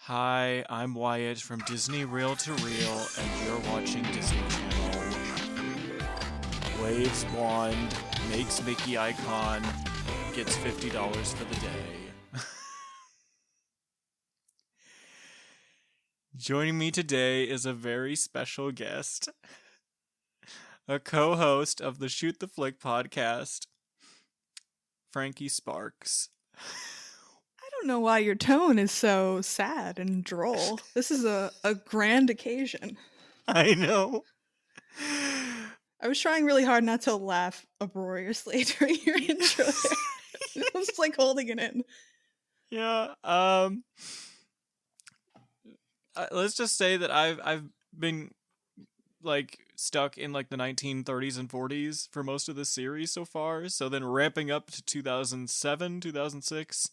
Hi, I'm Wyatt from Disney Reel to Reel, and you're watching Disney Channel. Waves wand, makes Mickey icon, gets $50 for the day. Joining me today is a very special guest, a co-host of the Shoot the Flick podcast, Frankie Sparks. I don't know why your tone is so sad and droll. This is a grand occasion. I know. I was trying really hard not to laugh uproariously during your intro there. I was like holding it in. Yeah, let's just say that I've been like stuck in like the 1930s and 40s for most of this series so far. So then ramping up to 2007, 2006.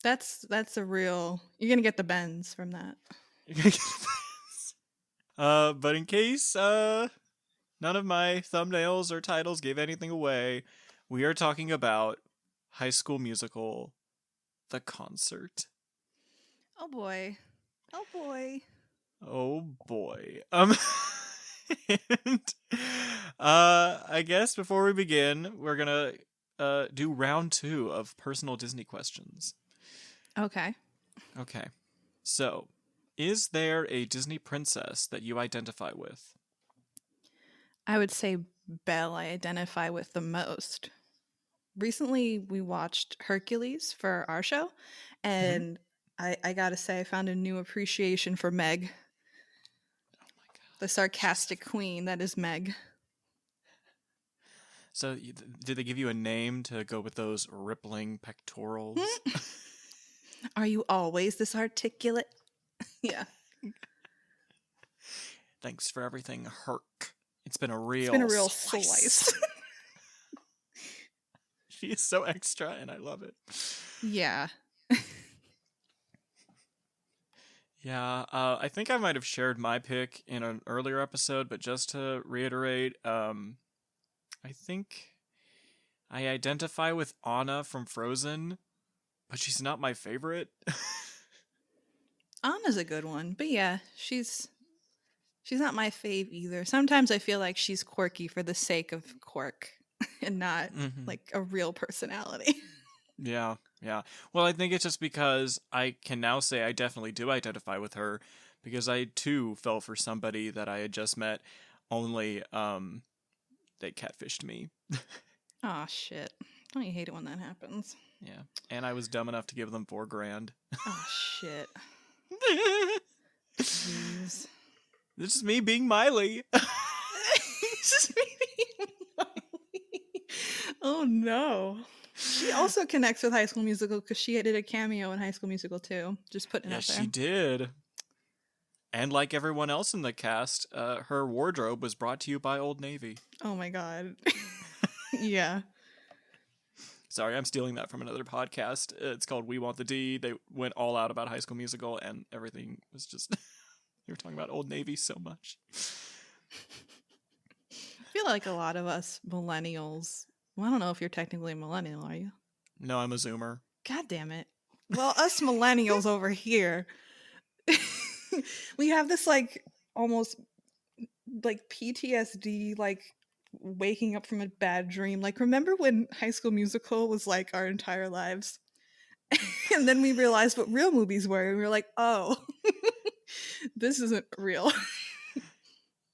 That's a real. You're gonna get the bends from that. But in case none of my thumbnails or titles gave anything away, we are talking about High School Musical, the concert. Oh boy. Oh boy. Oh boy. And I guess before we begin, we're gonna do round 2 of personal Disney questions. Okay. Okay. So, is there a Disney princess that you identify with? I would say Belle I identify with the most. Recently we watched Hercules for our show, and I gotta say I found a new appreciation for Meg. Oh my god. The sarcastic queen that is Meg. So, did they give you a name to go with those rippling pectorals? Are you always this articulate? Yeah. Thanks for everything, Herc. It's been a real slice. She is so extra, and I love it. Yeah. Yeah, I think I might have shared my pick in an earlier episode, but just to reiterate, I think I identify with Anna from Frozen, but she's not my favorite. Anna's a good one, but yeah, she's not my fave either. Sometimes I feel like she's quirky for the sake of quirk and not like a real personality. Yeah. Well, I think it's just because I can now say I definitely do identify with her, because I too fell for somebody that I had just met, only they catfished me. Aw, shit. Don't you hate it when that happens? Yeah. And I was dumb enough to give them $4,000. Oh, shit. Jeez. This is me being Miley. This is me being Miley. Oh, no. She also connects with High School Musical because she did a cameo in High School Musical too. Just putting it out there. She did. And like everyone else in the cast, her wardrobe was brought to you by Old Navy. Oh my god. Yeah. Sorry, I'm stealing that from another podcast. It's called We Want the D. They went all out about High School Musical, and everything was just... they were talking about Old Navy so much. I feel like a lot of us millennials... Well, I don't know if you're technically a millennial, are you? No, I'm a Zoomer. God damn it. Well, us millennials over here, we have this like almost like PTSD, like waking up from a bad dream. Like, remember when High School Musical was like our entire lives? And then we realized what real movies were, and we were like, oh, this isn't real.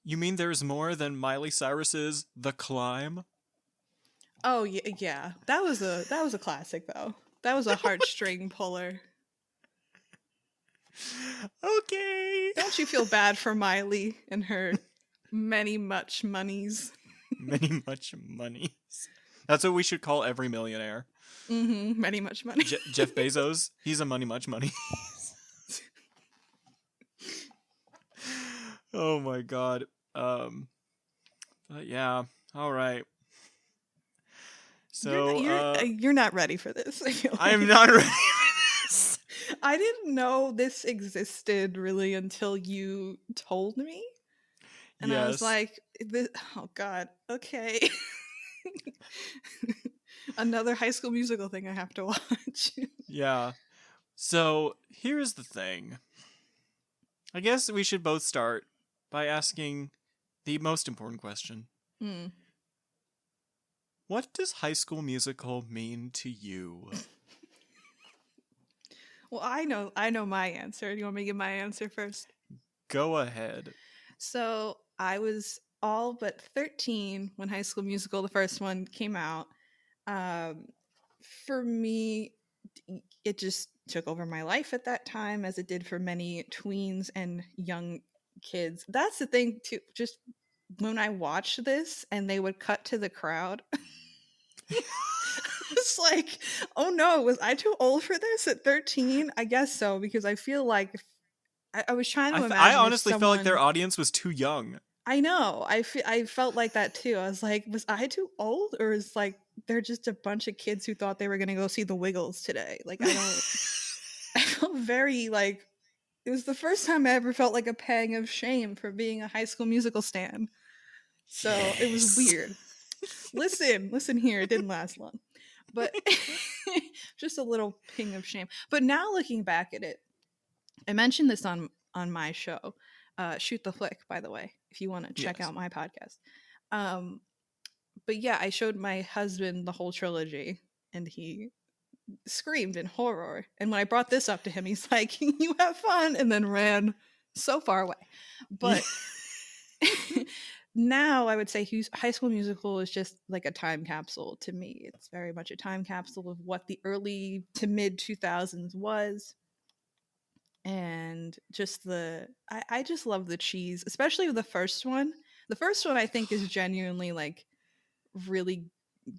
You mean there's more than Miley Cyrus's The Climb? Oh yeah. That was a classic though. That was a heartstring puller. Okay. Don't you feel bad for Miley and her many much monies? Many much monies. That's what we should call every millionaire. Mm-hmm. Many much money. Jeff Bezos, he's a much money. Oh my god. But yeah. All right. So you're not ready for this. I feel like. I'm not ready for this. I didn't know this existed really until you told me, and yes. I was like, "Oh God, okay." Another High School Musical thing I have to watch. Yeah. So here's the thing. I guess we should both start by asking the most important question. Hmm. What does High School Musical mean to you? Well, I know my answer. Do you want me to give my answer first? Go ahead. So I was all but 13 when High School Musical, the first one, came out. Um, for me, it just took over my life at that time, as it did for many tweens and young kids. That's the thing, too. Just when I watched this and they would cut to the crowd, it's like, oh no, was I too old for this at 13? I guess so, because I feel like I was trying to I imagine if honestly felt like their someone. audience was too young. I know. I felt like that too. I was like, was I too old, or is like they're just a bunch of kids who thought they were gonna go see the Wiggles today? Like I don't. I felt very like it was the first time I ever felt like a pang of shame for being a High School Musical stan. So it was Yes. weird. Listen here. It didn't last long, but just a little ping of shame. But now looking back at it, I mentioned this on my show, Shoot the Flick, by the way, if you want to check Yes. out my podcast. Um, but yeah, I showed my husband the whole trilogy, and he screamed in horror. And when I brought this up to him, he's like, "You have fun," and then ran so far away. But now I would say High School Musical is just like a time capsule to me. It's very much a time capsule of what the early to mid 2000s was. And just I just love the cheese, especially the first one. The first one I think is genuinely like really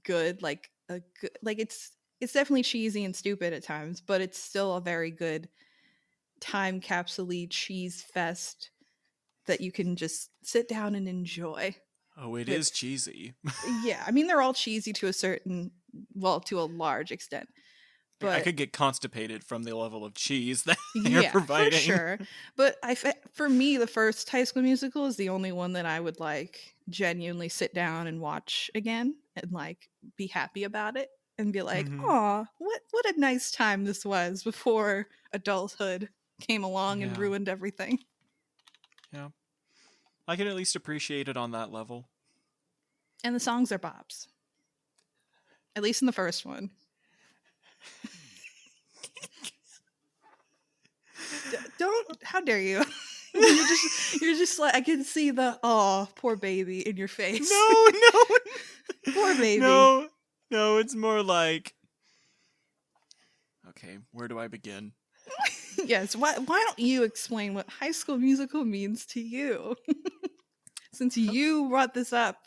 good, like a good, like it's definitely cheesy and stupid at times, but it's still a very good time capsule cheese fest that you can just sit down and enjoy. Oh, it With is cheesy. yeah, I mean they're all cheesy to a certain, well, to a large extent, I but could get constipated from the level of cheese that they're yeah, for providing. sure. But for me, the first High School Musical is the only one that I would like genuinely sit down and watch again and like be happy about it and be like, Mm-hmm. "Aw, what a nice time this was before adulthood came along and Yeah. ruined everything." Yeah. I can at least appreciate it on that level. And the songs are bops, at least in the first one. Don't, how dare you? you're just like, I can see the oh poor baby in your face. No, no. Poor baby. No. No, it's more like, okay, where do I begin? Yes, why don't you explain what High School Musical means to you? Since you brought this up.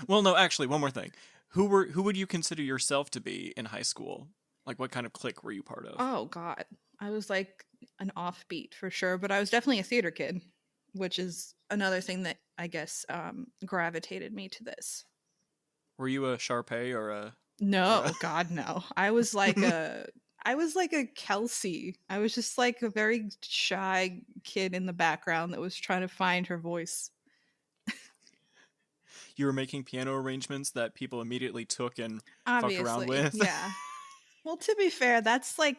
Well, no, actually, one more thing. Who would you consider yourself to be in high school? Like, what kind of clique were you part of? Oh god. I was like an offbeat for sure, but I was definitely a theater kid, which is another thing that I guess gravitated me to this. Were you a Sharpay or a? No, god no. I was like a Kelsey. I was just like a very shy kid in the background that was trying to find her voice. You were making piano arrangements that people immediately took and fucked around Obviously, with? yeah. Well, to be fair, that's like,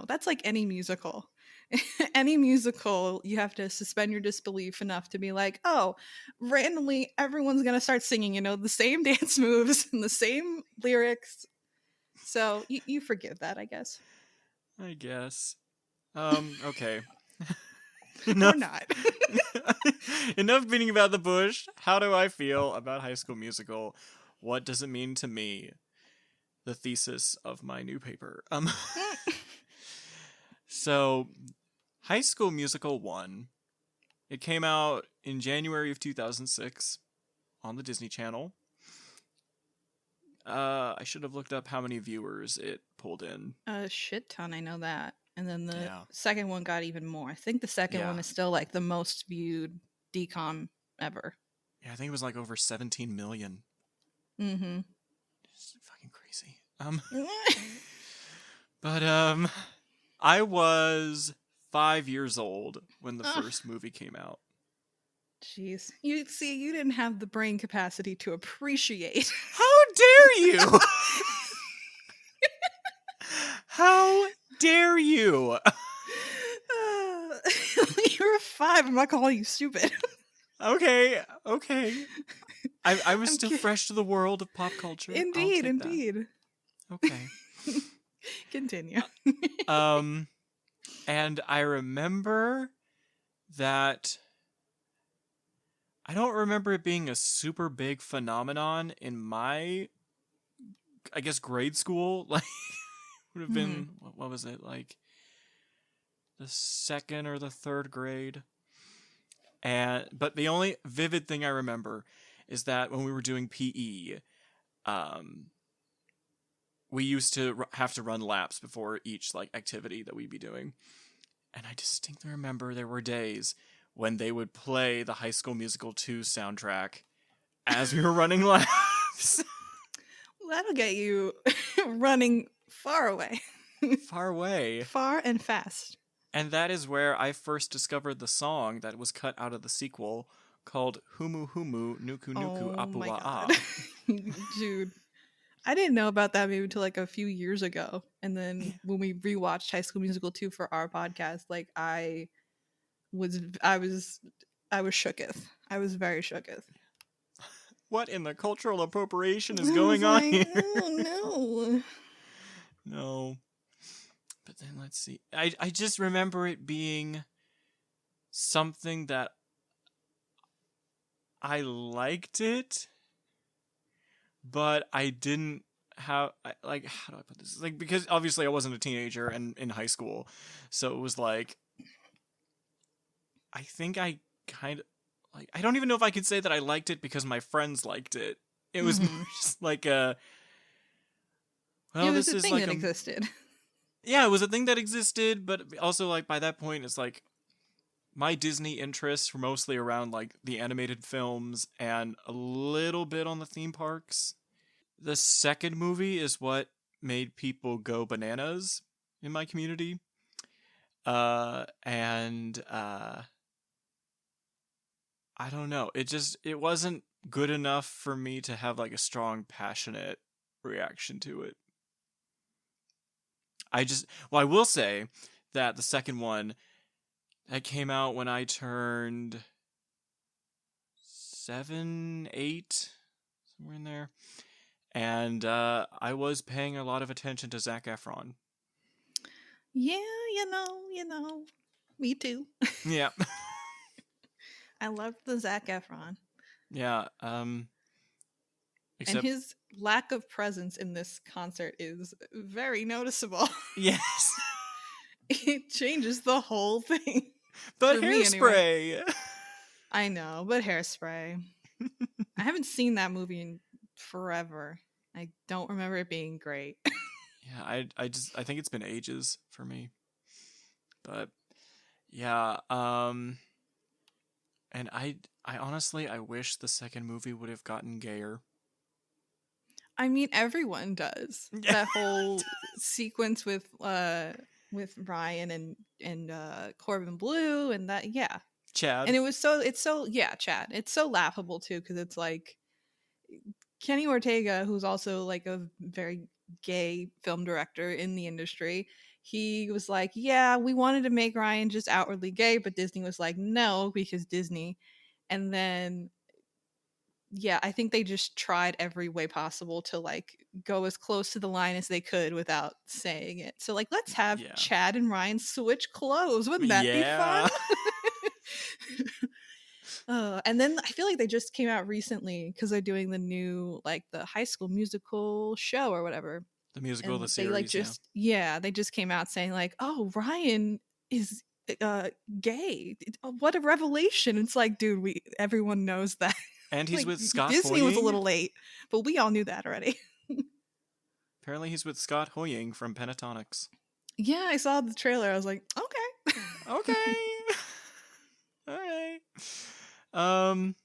that's like any musical. Any musical, you have to suspend your disbelief enough to be like, oh, randomly everyone's going to start singing, the same dance moves and the same lyrics. So you forgive that, I guess. I guess. Okay. Or Enough. not. Enough beating about the bush. How do I feel about High School Musical? What does it mean to me? The thesis of my new paper. So, High School Musical 1. It came out in January of 2006 on the Disney Channel. I should have looked up how many viewers it pulled in. A shit ton, I know that. And then the Yeah. second one got even more. I think the second one Yeah. is still like the most viewed decom ever. Yeah, I think it was like over 17 million. Mm-hmm. It's fucking crazy. But I was 5 years old when the first movie came out. Jeez. You see, you didn't have the brain capacity to appreciate. How dare you? How dare you? You're 5. I'm not calling you stupid. Okay. I was I'm still kidding. fresh to the world of pop culture. I'll Indeed, take that. indeed. Okay. Continue. Um, and I remember that I don't remember it being a super big phenomenon in my, I guess, grade school. Like, would have Mhm. been, what was it, like the second or the third grade? But the only vivid thing I remember is that when we were doing PE, um, we used to have to run laps before each like activity that we'd be doing. And I distinctly remember there were days when they would play the High School Musical 2 soundtrack as we were running laps. That'll get you running far away. Far away. Far and fast. And that is where I first discovered the song that was cut out of the sequel called Humu Humu Nuku Nuku Oh my god. Apua'a. Dude. I didn't know about that maybe until like a few years ago. And Yeah. then when we rewatched High School Musical 2 for our podcast, like I was shooketh. I was very shooketh. What in the cultural appropriation is I was going on like, here? oh No. But then let's see. I just remember it being something that I liked it, but I didn't have like, how do I put this? Like, because obviously I wasn't a teenager and in high school, so it was like I think I kind of like, I don't even know if I could say that I liked it because my friends liked it. It no. was more just like a, It well, was this a is thing like that a, existed. yeah, it was a thing that existed, but also like by that point it's like my Disney interests were mostly around like the animated films and a little bit on the theme parks. The second movie is what made people go bananas in my community. And I don't know. It wasn't good enough for me to have like a strong, passionate reaction to it. I will say that the second one that came out when I turned 7, 8, somewhere in there. And I was paying a lot of attention to Zac Efron. Yeah, you know. Me too. Yeah. I loved the Zac Efron. Yeah. And Except, his lack of presence in this concert is very noticeable. yes. It changes the whole thing. But For me, anyway. Hairspray. I know, but Hairspray. I haven't seen that movie in forever. I don't remember it being great. Yeah, I think it's been ages for me. But yeah, and I honestly I wish the second movie would have gotten gayer. I mean, everyone does. Yeah. That whole sequence with Ryan and Corbin Blue and that, yeah. Chad. And it's so, yeah, Chad. It's so laughable too because it's like Kenny Ortega, who's also like a very gay film director in the industry, he was like, yeah, we wanted to make Ryan just outwardly gay, but Disney was like, no, because Disney. And then, yeah, I think they just tried every way possible to like go as close to the line as they could without saying it. So, like, let's have Yeah. Chad and Ryan switch clothes. Wouldn't that be fun? Yeah. And then I feel like they just came out recently because they're doing the new like the High School Musical show or whatever, The musical, the and they like series, yeah. just they just came out saying like, oh, Ryan is gay. What a revelation! It's like, dude, everyone knows that. And he's Like, with Scott Disney was a Hoying. little late, but we all knew that already. Apparently he's with Scott Hoying from Pentatonics. Yeah, I saw the trailer. I was like, okay. Okay. All right. And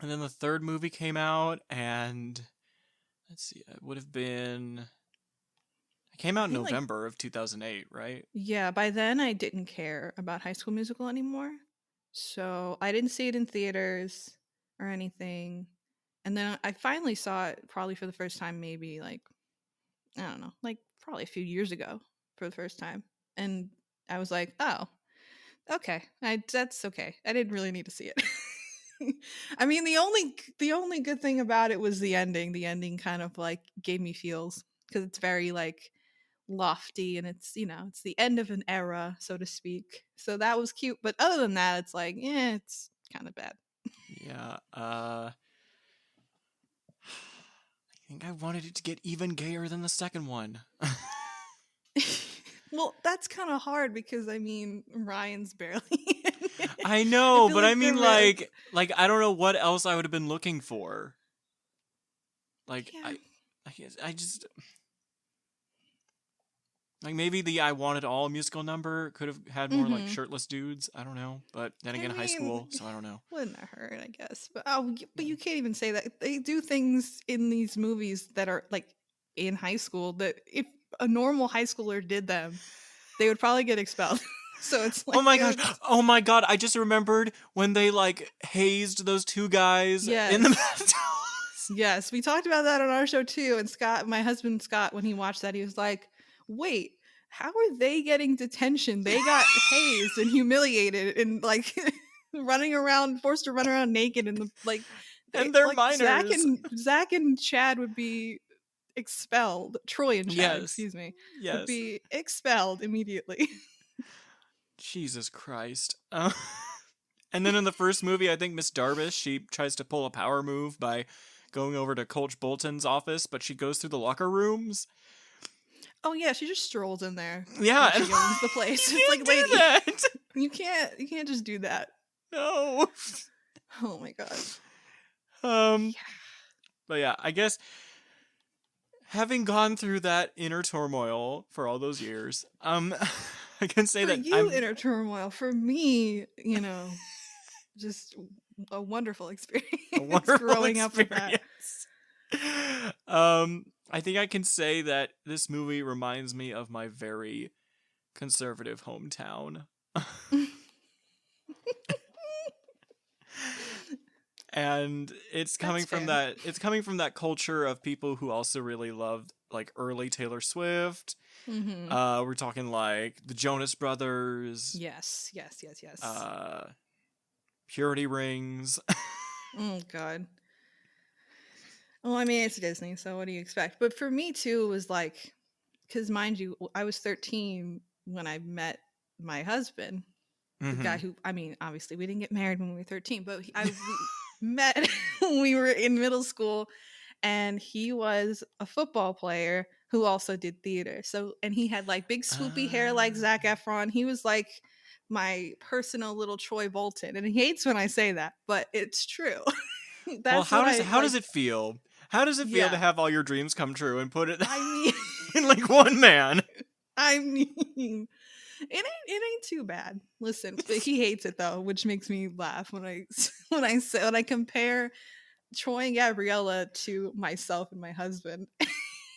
then the third movie came out, and let's see, it would have been. It came I out in think like November of 2008, right? yeah, by then I didn't care about High School Musical anymore. So I didn't see it in theaters or anything. And then I finally saw it probably for the first time, maybe like, I don't know, like probably a few years ago. for the first time, and I was like, oh, okay, that's okay. I didn't really need to see it. I mean, the only good thing about it was the ending. The ending kind of like gave me feels because it's very like lofty, and it's it's the end of an era, so to speak. So that was cute, but other than that, it's like, it's kind of bad. Yeah. I think I wanted it to get even gayer than the second one. Well, that's kind of hard because I mean Ryan's barely in it. I I know, feel but I like mean, like I don't know what else I would have been looking for. Like yeah. I guess I just like maybe the "I Want It All" musical number could have had more like Mm-hmm. shirtless dudes. I don't know, but then I again, high mean, school, so I don't know. wouldn't have hurt, I guess. But you can't even say that. They do things in these movies that are like in high school that if a normal high schooler did them, they would probably get expelled. So it's Oh like, my gosh! Oh my god! I just remembered when they like hazed those two guys in the yes. bathtub. Yes, we talked about that on our show too. And Scott, my husband Scott, when he watched that, he was like, "Wait, how are they getting detention? They got hazed and humiliated and like running around, forced to run around naked, and they And they're like minors. Zach and Chad would be expelled. Troy and Chad, Yes, excuse me, would yes. be expelled immediately." Jesus Christ. And then in the first movie, I think Miss Darvish, she tries to pull a power move by going over to Coach Bolton's office, but she goes through the locker rooms. Oh yeah, she just strolls in there. Yeah, Like and she owns the place. you It's can't like, do lady, that. you can't just do that. No. Oh my god. Um, Yeah. but yeah, I guess having gone through that inner turmoil for all those years, I can say For that you, I'm inner turmoil. For me, just a wonderful a experience wonderful growing up with that. experience. I think I can say that this movie reminds me of my very conservative hometown. And it's coming That's from fair. that culture of people who also really loved like early Taylor Swift. Mm-hmm. We're talking like the Jonas Brothers, Yes, yes, yes, yes. Purity Rings. Oh god. Well, I mean, it's Disney, so what do you expect? But for me too, it was like, because mind you, I was 13 when I met my husband, the guy Mm-hmm. who, I mean, obviously we didn't get married when we were 13, but we met when we were in middle school, and he was a football player who also did theater. So, and he had like big swoopy hair like Zac Efron. He was like my personal little Troy Bolton, and he hates when I say that, but it's true. Well, That's what I how like. does it feel? How does it feel to Yeah, have all your dreams come true and put it I mean, in like one man? I mean, it ain't too bad. Listen, but he hates it though, which makes me laugh when I when I compare Troy and Gabriella to myself and my husband.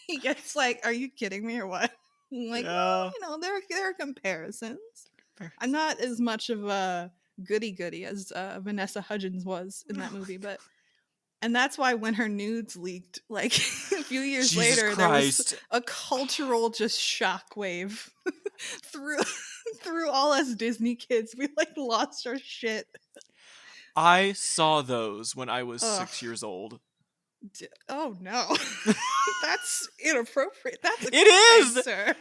He gets like, "Are you kidding me or what?" I'm like, "Well, Yeah. there are comparisons. I'm not as much of a goody goody as Vanessa Hudgens was in that movie, but." And that's why when her nudes leaked, like a few years Jesus later, there was Christ. a cultural just shockwave through through all us Disney kids. We like lost our shit. I saw those when I was Ugh. 6 years old. Oh no. That's inappropriate. That's a It crime, is! sir. It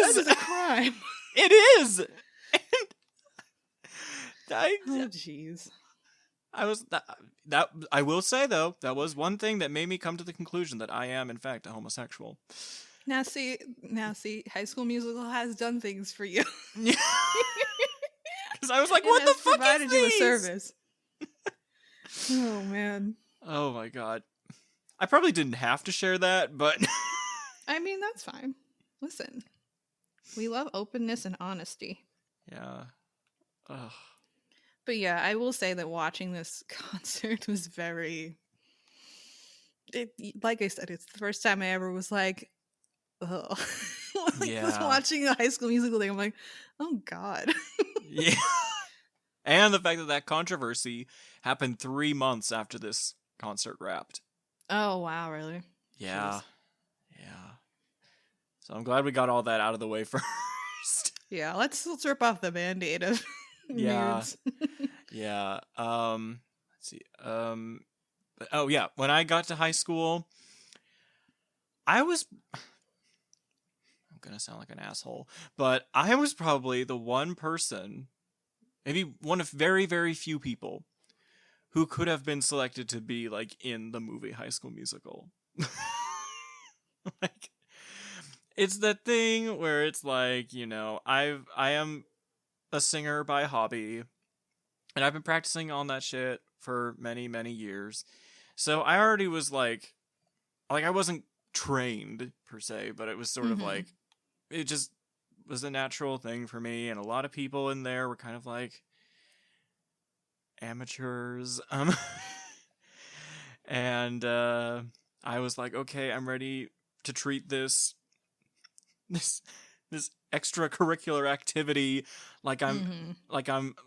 That is! is a crime. It is! I, Oh jeez. I was that I will say though, that was one thing that made me come to the conclusion that I am in fact a homosexual. Now see, High School Musical has done things for you. Because I was like, It what the has fuck provided is you a these? service. Oh man. Oh my god. I probably didn't have to share that, but I mean, that's fine. Listen, we love openness and honesty. yeah. Ugh. But yeah, I will say that watching this concert was like I said, it's the first time I ever was like, oh, like was Yeah. watching a High School Musical thing. I'm like, oh god. Yeah. And the fact that that controversy happened 3 months after this concert wrapped. Oh wow, really? Yeah. Jeez. Yeah. So I'm glad we got all that out of the way first. Yeah, let's rip off the Band-Aid of Yeah. nudes. Yeah. Let's see. Oh yeah, when I got to high school, I'm gonna sound like an asshole, but I was probably the one person, maybe one of very, very few people, who could have been selected to be like in the movie High School Musical. Like, it's that thing where it's like, I am a singer by hobby, and I've been practicing on that shit for many, many years. So I already was like I wasn't trained per se, but it was sort of like, it just was a natural thing for me. And a lot of people in there were kind of like amateurs. And I was like, okay, I'm ready to treat this extracurricular activity like I'm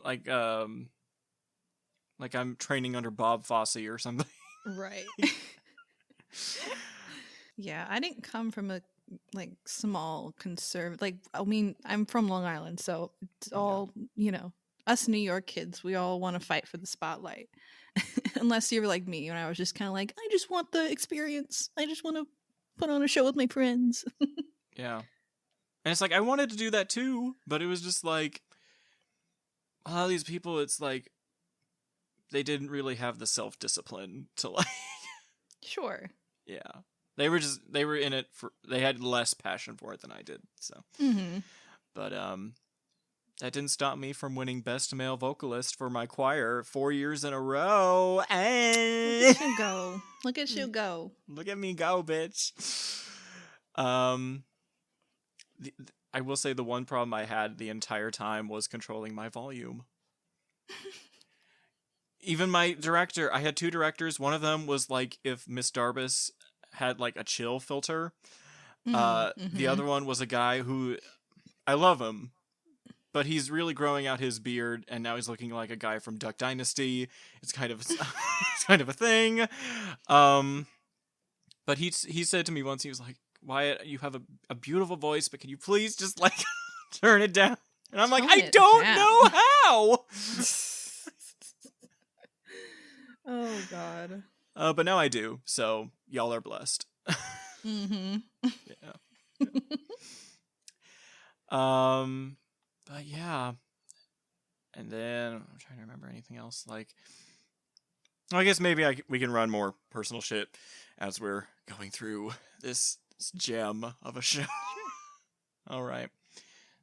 like I'm training under Bob Fosse or something. Right. Yeah, I didn't come from a like small conservative. Like, I mean, I'm from Long Island, so it's all us New York kids. We all want to fight for the spotlight, unless you're like me, and I was just kind of like, I just want the experience. I just want to put on a show with my friends. Yeah. And it's like, I wanted to do that too, but it was just like, a lot of these people, it's like, they didn't really have the self-discipline to like, Sure. yeah. They were in it they had less passion for it than I did, so. But, that didn't stop me from winning Best Male Vocalist for my choir 4 years in a row. And look at you go. Look at you go. Look at me go, bitch. I will say the one problem I had the entire time was controlling my volume. Even my director, I had two directors. One of them was like if Miss Darbus had like a chill filter. The other one was a guy who, I love him, but he's really growing out his beard, and now he's looking like a guy from Duck Dynasty. It's kind of it's kind of a thing. But he said to me once, he was like, Wyatt, you have a beautiful voice, but can you please just like turn it down? And I'm like, I don't know how. Oh God. But now I do, so y'all are blessed. Yeah. But yeah. And then I'm trying to remember anything else. Like, I guess maybe we can run more personal shit as we're going through this gem of a show. All right.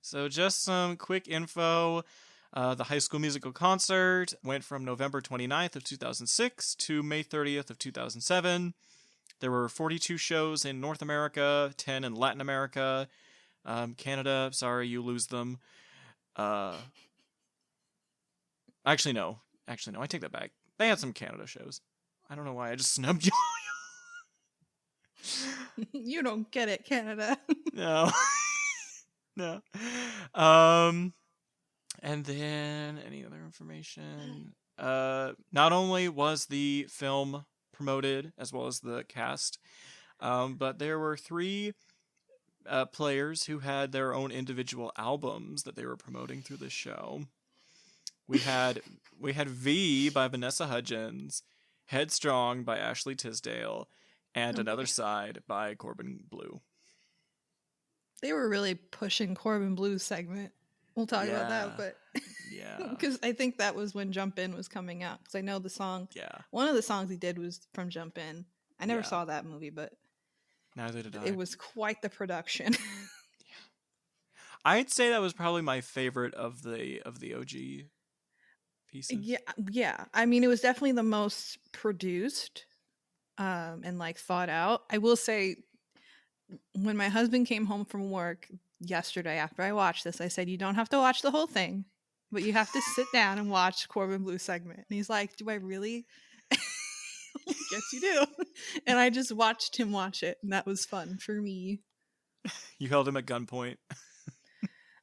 So just some quick info. The High School Musical concert went from November 29th of 2006 to May 30th of 2007. There were 42 shows in North America, 10 in Latin America. Canada, sorry, you lose them. Actually, no, I take that back. They had some Canada shows. I don't know why I just snubbed you. You don't get it, Canada. No. No. And then any other information? Not only was the film promoted as well as the cast, but there were 3 players who had their own individual albums that they were promoting through the show. We had V by Vanessa Hudgens, Headstrong by Ashley Tisdale, and Another Side by Corbin Bleu. They were really pushing Corbin Blue's segment. We'll talk about that, but yeah, because I think that was when Jump In was coming out. Because I know the song. Yeah, one of the songs he did was from Jump In. I never saw that movie, but neither did I. It was quite the production. I'd say that was probably my favorite of the OG pieces. Yeah. I mean, it was definitely the most produced, and like thought out. I will say, when my husband came home from work yesterday after I watched this, I said, you don't have to watch the whole thing, but you have to sit down and watch Corbin Blue's segment. And he's like, do I really? Yes, you do. And I just watched him watch it, and that was fun for me. You held him at gunpoint.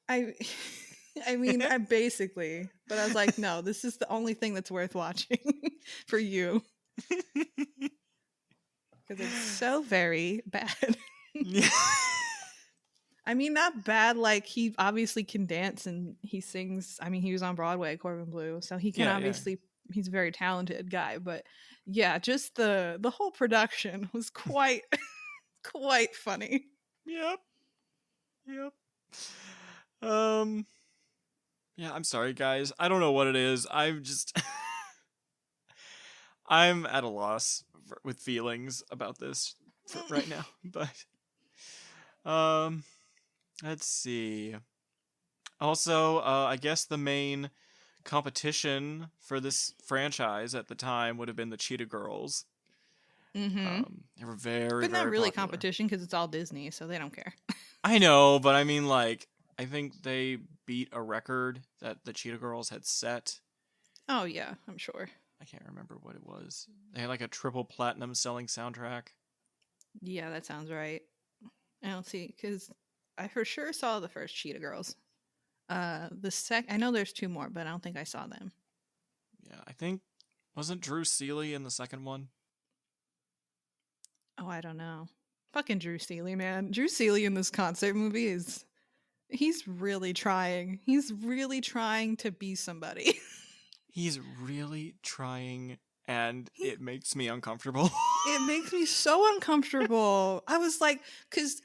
I mean, I basically, but I was like, no, this is the only thing that's worth watching for you. Because it's so very bad. Yeah. I mean, not bad. Like, he obviously can dance and he sings. I mean, he was on Broadway, Corbin Blue, so he can Yeah, yeah. obviously. He's a very talented guy, but yeah, just the whole production was quite quite funny. Yep. Yep. Um yeah, I'm sorry guys. I don't know what it is. I'm just I'm at a loss with feelings about this right now. But um let's see. Also, I guess the main competition for this franchise at the time would have been the Cheetah Girls. Mm-hmm. They were very, But not very really popular. competition because it's all Disney, so they don't care. I know, but I mean, like, I think they beat a record that the Cheetah Girls had set. Oh yeah, I'm sure. I can't remember what it was. They had like a triple platinum selling soundtrack. Yeah, that sounds right. I don't see because I for sure saw the first Cheetah Girls. I know there's two more, but I don't think I saw them. Yeah, I think wasn't Drew Seeley in the second one? Oh, I don't know. Fucking Drew Seeley, man. Drew Seeley in this concert movie is he's really trying. He's really trying to be somebody. He's really trying, and it makes me uncomfortable. It makes me so uncomfortable. I was like, because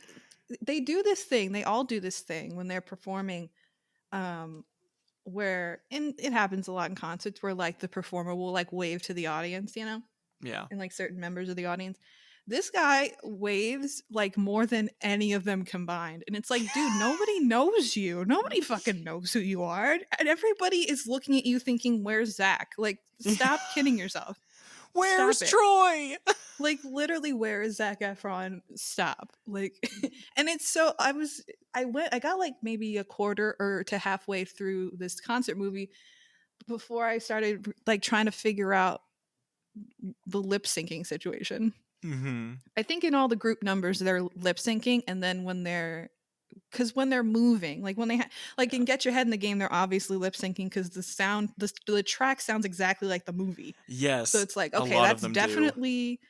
they do this thing, they all do this thing when they're performing, um, where, and it happens a lot in concerts where like the performer will like wave to the audience, Yeah. and like certain members of the audience. This guy waves like more than any of them combined. And it's like, dude, nobody knows you. Nobody fucking knows who you are. And everybody is looking at you thinking, where's Zach? Like, stop kidding yourself. Where's Stop it. Troy? Like, literally, where is Zach Efron? Stop. Like, and it's so, I got like maybe a quarter or to halfway through this concert movie before I started like trying to figure out the lip syncing situation. Mm-hmm. I think in all the group numbers they're lip syncing, and then when they're moving, like when they like Yeah. in Get Your Head in the Game, they're obviously lip syncing because the track sounds exactly like the movie. So Yes, it's like, a okay, lot of that's them do. definitely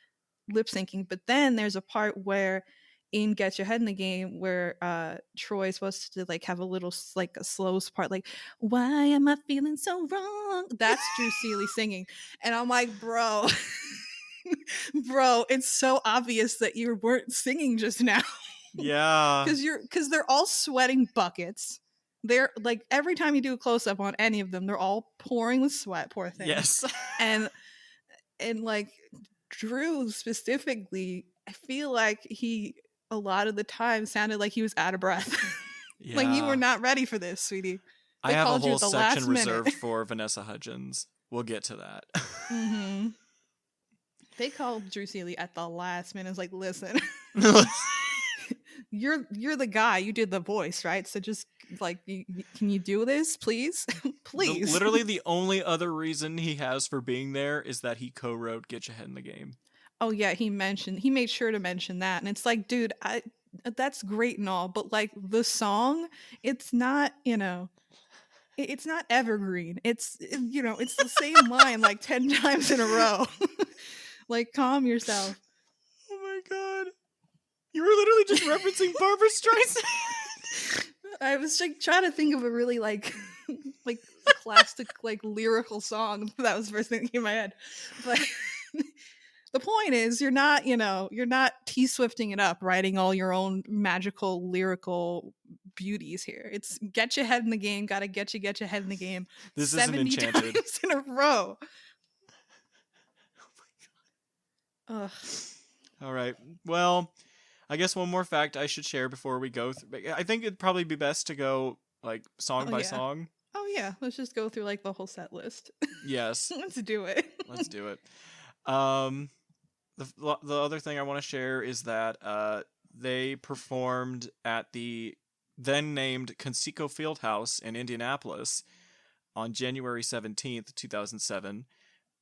lip syncing. But then there's a part where in Get Your Head in the Game where Troy's supposed to like have a little like a slow part, like why am I feeling so wrong? That's Drew Seeley singing, and I'm like, bro. Bro, it's so obvious that you weren't singing just now. Yeah. Because they're all sweating buckets. They're like every time you do a close up on any of them, they're all pouring with sweat, poor things. Yes. And like Drew specifically, I feel like he a lot of the time sounded like he was out of breath. Like you were Yeah. not ready for this, sweetie. I They have a called you whole at the section last minute. reserved for Vanessa Hudgens. We'll get to that. Mm-hmm. They called Drew Seeley at the last minute. It's like, listen, you're the guy. You did the voice, right? So just like, can you do this, please? Please. Literally the only other reason he has for being there is that he co-wrote Get Your Head in the Game. Oh yeah, he made sure to mention that, and it's like, dude, that's great and all, but like the song, it's not, it's not evergreen. It's it's the same line like 10 times in a row. Like, calm yourself. Oh my god. You were literally just referencing Barbra Streisand. I was like trying to think of a really like like classic like lyrical song that was the first thing that came in my head. But the point is you're not T-Swifting it up, writing all your own magical lyrical beauties here. It's get your head in the game, gotta get your head in the game. This isn't 70 Enchanted. times in a row. Ugh. All right. Well, I guess one more fact I should share before we go. I think it'd probably be best to go like song by song. Oh yeah, let's just go through like the whole set list. Yes. Let's do it. Let's do it. The other thing I want to share is that they performed at the then named Conseco Fieldhouse in Indianapolis on January 17th, 2007,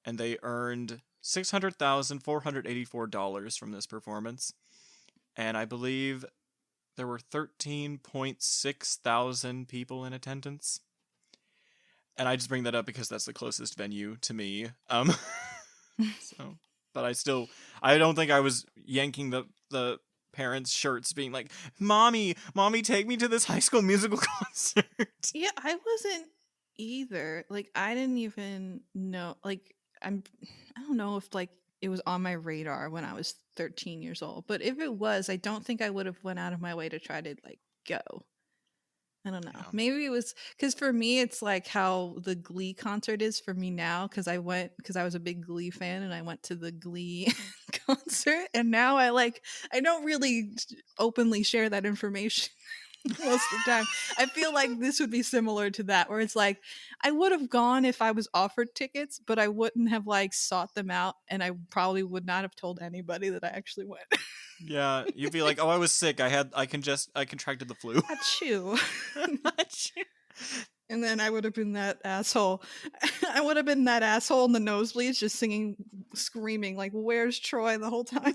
and they earned $600,484 from this performance. And I believe there were 13.6 thousand people in attendance. And I just bring that up because that's the closest venue to me. So, but I don't think I was yanking the parents' shirts being like, mommy, take me to this High School Musical concert. Yeah, I wasn't either. Like, I didn't even know. Like, I don't know if like it was on my radar when I was 13 years old. But if it was, I don't think I would have went out of my way to try to like go. I don't know. Yeah. Maybe it was because for me, it's like how the Glee concert is for me now. Because I was a big Glee fan and I went to the Glee concert. And now I don't really openly share that information most of the time. I feel like this would be similar to that, where it's like I would have gone if I was offered tickets, but I wouldn't have like sought them out. And I probably would not have told anybody that I actually went. Yeah, you'd be like, oh, I was sick. I contracted the flu. Achoo. And then I would have been that asshole. I would have been that asshole in the nosebleeds just singing, screaming, like, where's Troy the whole time?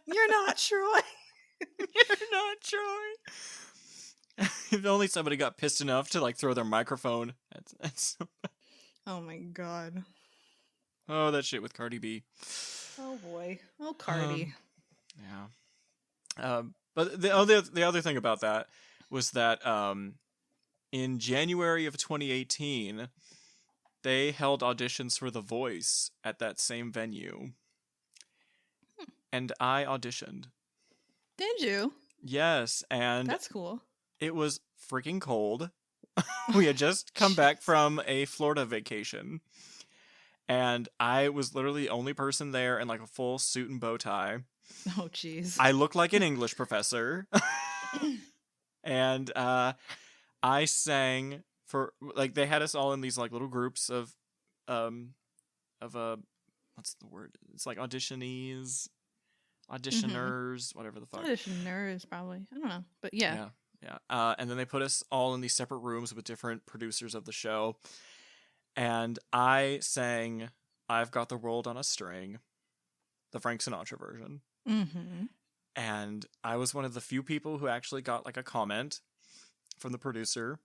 You're not Troy. You're not Troy. If only somebody got pissed enough to like throw their microphone. That's Oh my god. Oh, that shit with Cardi B. Oh boy. Oh, Cardi. Yeah. But the other thing about that was that in January of 2018, they held auditions for The Voice at that same venue. And I auditioned. Did you? Yes, and that's cool. It was freaking cold. We had just come back from a Florida vacation. And I was literally the only person there in like a full suit and bow tie. Oh, jeez. I looked like an English professor. And I sang for, like, they had us all in these like little groups of what's the word? It's like auditioners, whatever the fuck. Auditioners, probably. I don't know. But yeah. Yeah. And then they put us all in these separate rooms with different producers of the show. And I sang I've Got the World on a String, the Frank Sinatra version. Mm-hmm. And I was one of the few people who actually got like a comment from the producer.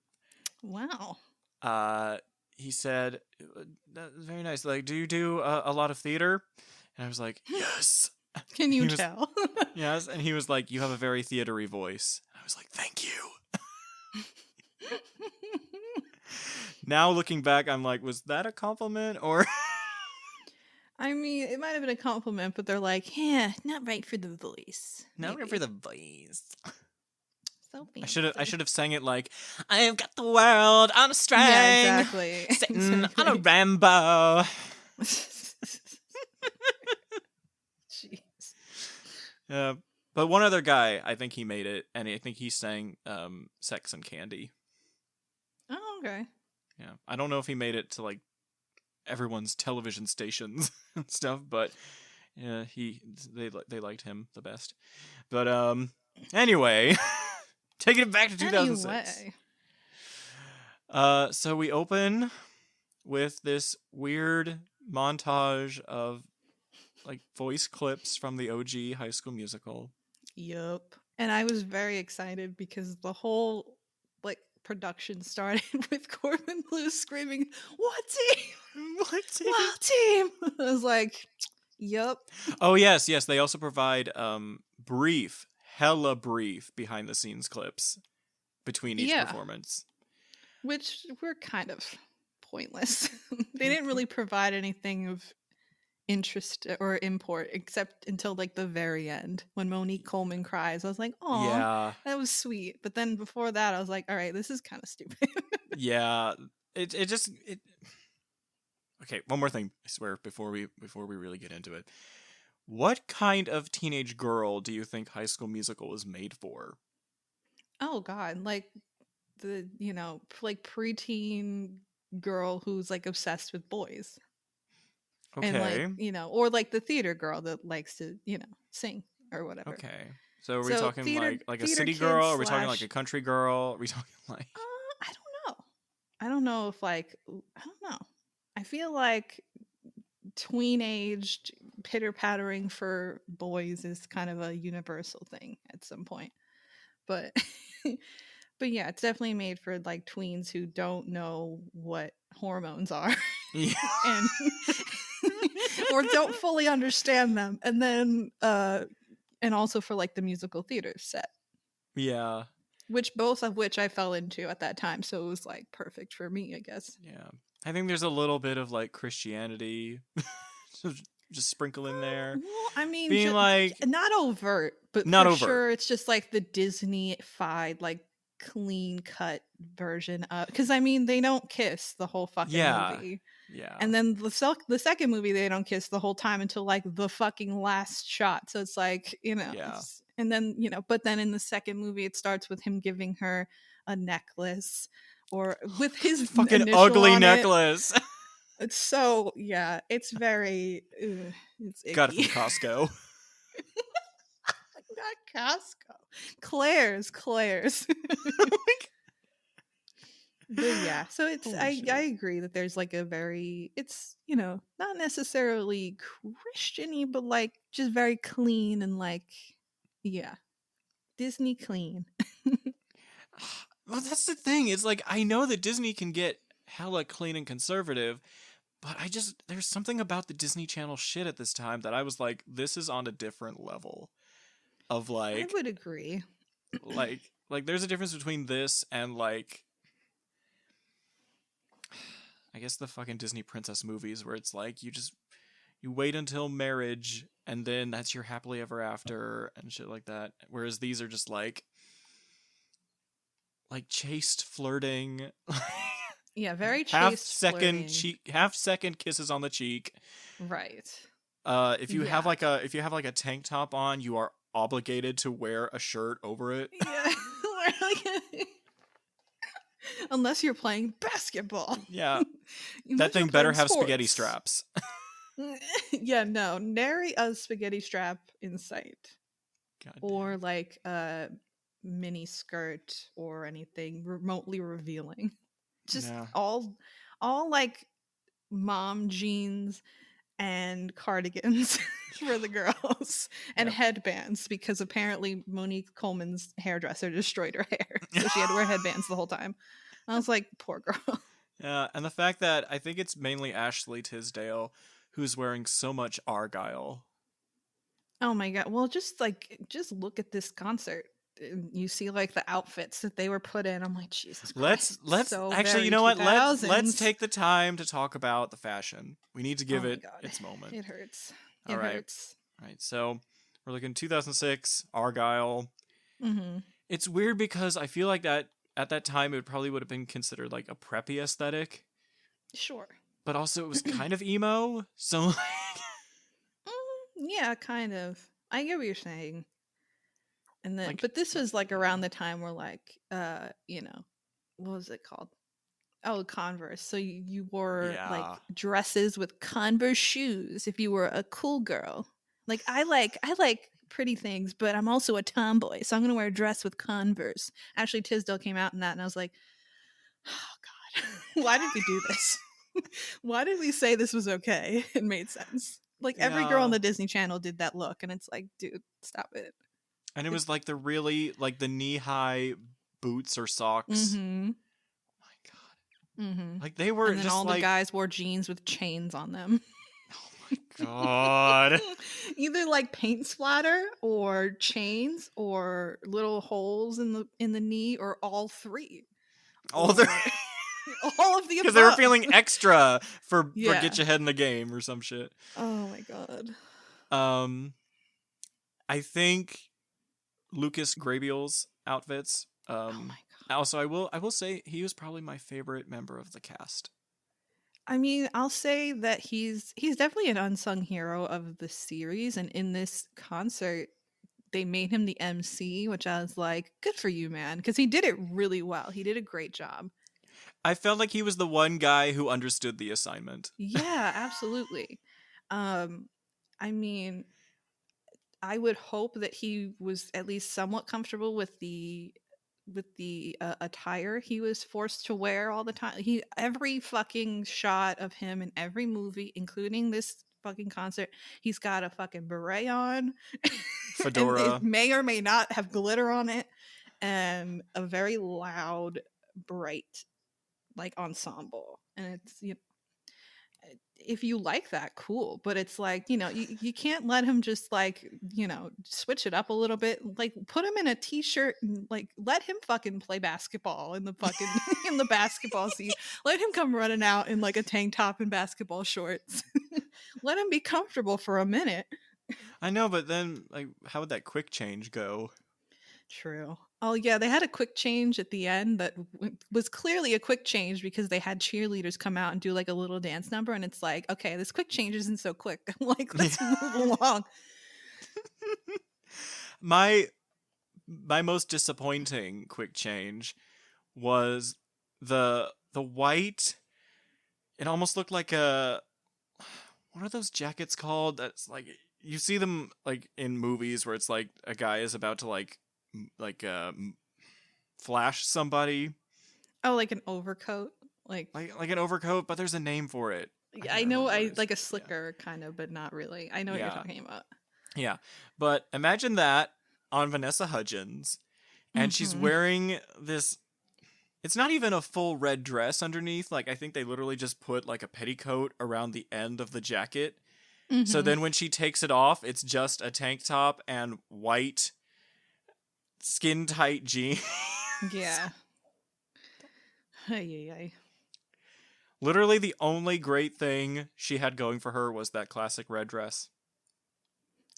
Wow. He said, "That's very nice. Like, do you do a lot of theater?" And I was like, "Yes." Can you tell? Yes. And he was like, "You have a very theatery voice." And I was like, "Thank you." Now looking back, I'm like, was that a compliment or? I mean, it might have been a compliment, but they're like, yeah, not right for the voice. Not right for the voice. So I should have sang it like, I've got the world on a string. Yeah, exactly. Sitting on a Rambo. Jeez. But one other guy, I think he made it, and I think he sang Sex and Candy. Oh, okay. Yeah. I don't know if he made it to like everyone's television stations and stuff, but yeah, they liked him the best. But anyway, taking it back to 2006. Anyway. So we open with this weird montage of like voice clips from the OG High School Musical. Yup. And I was very excited because the whole like production started with Corbin Blue screaming, "What team? What team? What team?" I was like, yup. Oh yes. They also provide hella brief behind the scenes clips between each performance. Which were kind of pointless. They didn't really provide anything of interest or import except until like the very end when Monique Coleman cries. I was like, oh yeah, that was sweet. But then before that I was like, all right, this is kind of stupid. Yeah, it okay, one more thing, I swear, before we really get into it. What kind of teenage girl do you think High School Musical was made for? Oh god, like the like preteen girl who's like obsessed with boys. Okay. And like, or like the theater girl that likes to, sing or whatever. Okay. So are we talking like a city theater girl? Or are we talking like a country girl? Are we talking like I don't know. I don't know if like I don't know. I feel like tween-aged pitter-pattering for boys is kind of a universal thing at some point. But but yeah, it's definitely made for like tweens who don't know what hormones are. Yeah. And or don't fully understand them. And then and also for like the musical theater set, Yeah. both of which I fell into at that time. So it was like perfect for me, I guess. Yeah. I think there's a little bit of like Christianity just sprinkle in there. Well, I mean, Being like not overt, but not for overt. sure, it's just like the Disney-fied, like clean cut version of. Because I mean, they don't kiss the whole fucking Yeah. movie, Yeah. and then the second movie they don't kiss the whole time until like the fucking last shot. So it's like, Yeah. and then but then in the second movie it starts with him giving her a necklace or with his fucking initial ugly on necklace. It's so it's very it's Got it icky. from Costco. Not Costco. Claire's. But yeah, so it's I agree that there's like a very it's not necessarily Christian-y, but like just very clean and like Disney clean. Well, that's the thing. It's like I know that Disney can get hella clean and conservative, but there's something about the Disney Channel shit at this time that I was like, this is on a different level of like I would agree. like there's a difference between this and like I guess the fucking Disney princess movies where it's like you wait until marriage and then that's your happily ever after and shit like that. Whereas these are just like chaste flirting. Yeah, very chaste half second kisses on the cheek. Right. If you have like a tank top on, you are obligated to wear a shirt over it. Yeah. Unless you're playing basketball. Yeah. That thing better have spaghetti straps. Yeah, no. Nary a spaghetti strap in sight. God or like a mini skirt or anything remotely revealing. Just all like mom jeans and cardigans for the girls and headbands because apparently Monique Coleman's hairdresser destroyed her hair. So she had to wear headbands the whole time. I was like, poor girl. Yeah, and the fact that I think it's mainly Ashley Tisdale who's wearing so much Argyle. Oh my god. Well, just look at this concert. You see like the outfits that they were put in. I'm like, Jesus Christ. Let's so actually, you know what? Let's take the time to talk about the fashion. We need to give it its moment. It hurts. All right. All right. So we're looking 2006 Argyle. Mm-hmm. It's weird because I feel like that at that time it probably would have been considered like a preppy aesthetic. Sure. But also it was kind of emo. So like yeah, kind of. I get what you're saying. And then but this was like around the time where like what was it called? Oh, Converse. So you wore like dresses with Converse shoes if you were a cool girl. Like I like pretty things, but I'm also a tomboy, so I'm gonna wear a dress with Converse. Ashley Tisdale came out in that, and I was like, oh god, why did we do this? Why did we say this was okay? It made sense. Like every girl on the Disney Channel did that look, and it's like, dude, stop it. And it was like the really like the knee-high boots or socks. Mm-hmm. Oh my god. Mm-hmm. Like they were and then just all like the guys wore jeans with chains on them. Oh my god. Either like paint splatter or chains or little holes in the knee or all three. All three. All of the above. Because they were feeling extra for get your head in the game or some shit. Oh my god. I think Lucas Grable's outfits. Oh my god. Also, I will say he was probably my favorite member of the cast. I mean, I'll say that he's definitely an unsung hero of the series, and in this concert, they made him the MC, which I was like, good for you, man, because he did it really well. He did a great job. I felt like he was the one guy who understood the assignment. Yeah, absolutely. I mean, I would hope that he was at least somewhat comfortable with the attire he was forced to wear all the time. Every fucking shot of him in every movie, including this fucking concert, he's got a fucking beret on, fedora. And it may or may not have glitter on it, and a very loud, bright like ensemble. And it's if you like that, cool. But it's like, you can't let him just like, switch it up a little bit. Like put him in a t-shirt and like let him fucking play basketball in the fucking in the basketball scene. Let him come running out in like a tank top and basketball shorts. Let him be comfortable for a minute. I know, but then like how would that quick change go? True. Oh yeah, they had a quick change at the end that was clearly a quick change because they had cheerleaders come out and do like a little dance number, and it's like, okay, this quick change isn't so quick. Like, let's move along. My most disappointing quick change was the white. It almost looked like a, what are those jackets called? That's like you see them like in movies where it's like a guy is about to like flash somebody. Oh, like an overcoat, like an overcoat, but there's a name for it. I know, I like a slicker kind of, but not really. I know what you're talking about. Yeah, but imagine that on Vanessa Hudgens, and she's wearing this. It's not even a full red dress underneath. Like I think they literally just put like a petticoat around the end of the jacket. So then when she takes it off, it's just a tank top and white skin tight jeans. Yeah. Ay. Literally the only great thing she had going for her was that classic red dress.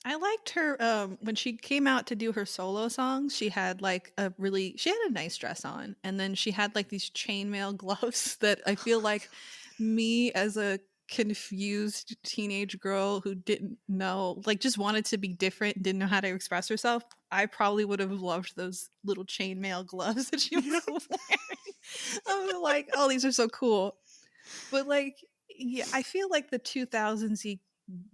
I liked her when she came out to do her solo songs. She had she had a nice dress on, and then she had like these chainmail gloves that I feel like me as a confused teenage girl who didn't know, like just wanted to be different, didn't know how to express herself, I probably would have loved those little chainmail gloves that she was wearing. I was like, oh, these are so cool. But like, yeah, I feel like the 2000s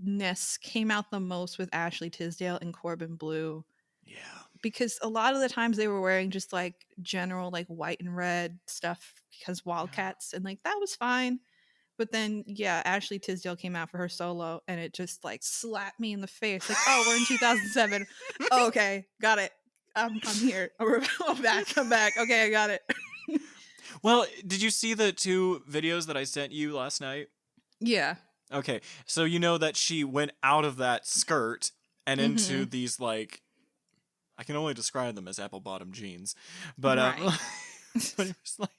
ness came out the most with Ashley Tisdale and Corbin Bleu. Yeah. Because a lot of the times they were wearing just like general like white and red stuff because Wildcats, and like that was fine. But then yeah, Ashley Tisdale came out for her solo and it just like slapped me in the face. Like, oh, we're in 2007. Oh, okay, got it. I'm here. I'm back. Okay, I got it. Well, did you see the 2 videos that I sent you last night? Yeah. Okay, so you know that she went out of that skirt and into these like, I can only describe them as apple bottom jeans, but right. but it was like,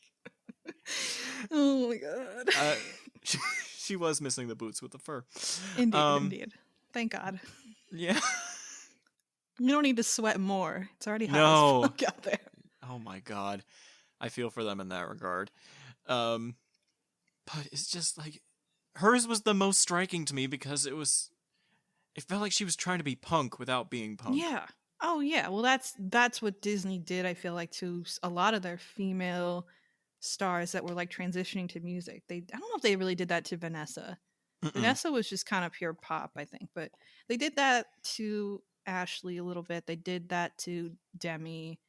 oh my god, she was missing the boots with the fur. Indeed. Thank God. Yeah. You don't need to sweat more. It's already hot No. as fuck out there. Oh my god, I feel for them in that regard. But it's just like, hers was the most striking to me because it felt like she was trying to be punk without being punk. Yeah. Oh yeah. Well, that's what Disney did. I feel like to a lot of their female stars that were like transitioning to music. I don't know if they really did that to Vanessa. Vanessa was just kind of pure pop, I think, but they did that to Ashley a little bit. They did that to Demi.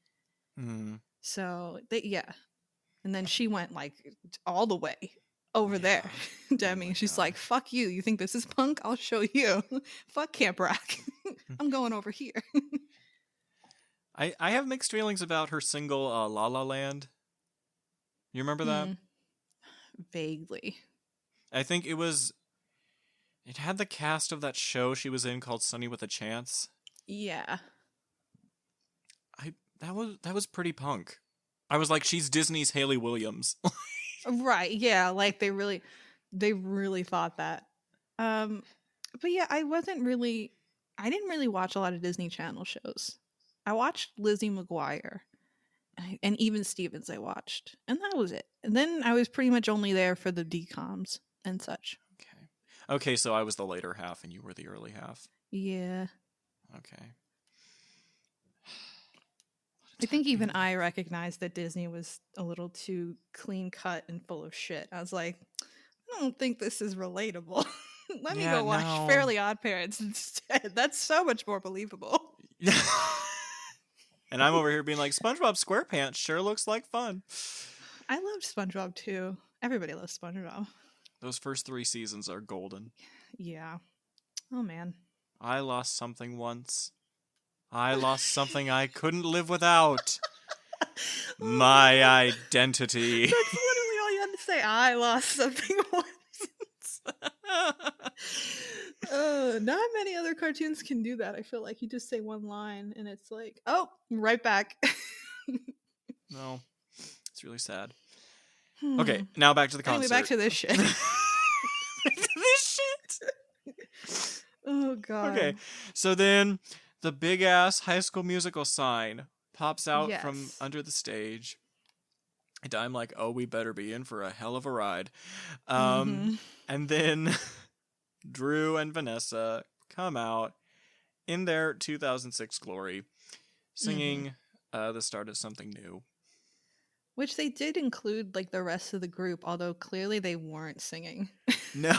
So and then she went like all the way over there. Demi, oh she's like, fuck you think this is punk, I'll show you. Fuck Camp Rock. I'm going over here. I have mixed feelings about her single La La Land. You remember that? Vaguely. I think it had the cast of that show she was in called Sunny with a Chance. Yeah. That was pretty punk. I was like, she's Disney's Hayley Williams. Right. Yeah. Like they really thought that. But yeah, I didn't really watch a lot of Disney Channel shows. I watched Lizzie McGuire and Even Stevens I watched, and that was it. And then I was pretty much only there for the DComs and such. Okay, so I was the later half and you were the early half. Yeah. Okay. I think even I recognized that Disney was a little too clean cut and full of shit. I was like, I don't think this is relatable. Let me go watch Fairly Odd Parents instead. That's so much more believable. And I'm over here being like, SpongeBob SquarePants sure looks like fun. I loved SpongeBob too. Everybody loves SpongeBob. Those first 3 seasons are golden. Yeah. Oh man. I lost something once. I lost something I couldn't live without. My identity. That's literally all you had to say. I lost something once. Not many other cartoons can do that. I feel like you just say one line and it's like, oh, right back. No, it's really sad. Hmm. Okay, now back to the concert. Anyway, back to this shit. Back to this shit. Oh god. Okay, so then the big ass High School Musical sign pops out from Yes. under the stage. And I'm like, oh, we better be in for a hell of a ride. Mhm. And then Drew and Vanessa come out in their 2006 glory, singing the start of something new. Which they did include like the rest of the group, although clearly they weren't singing. No,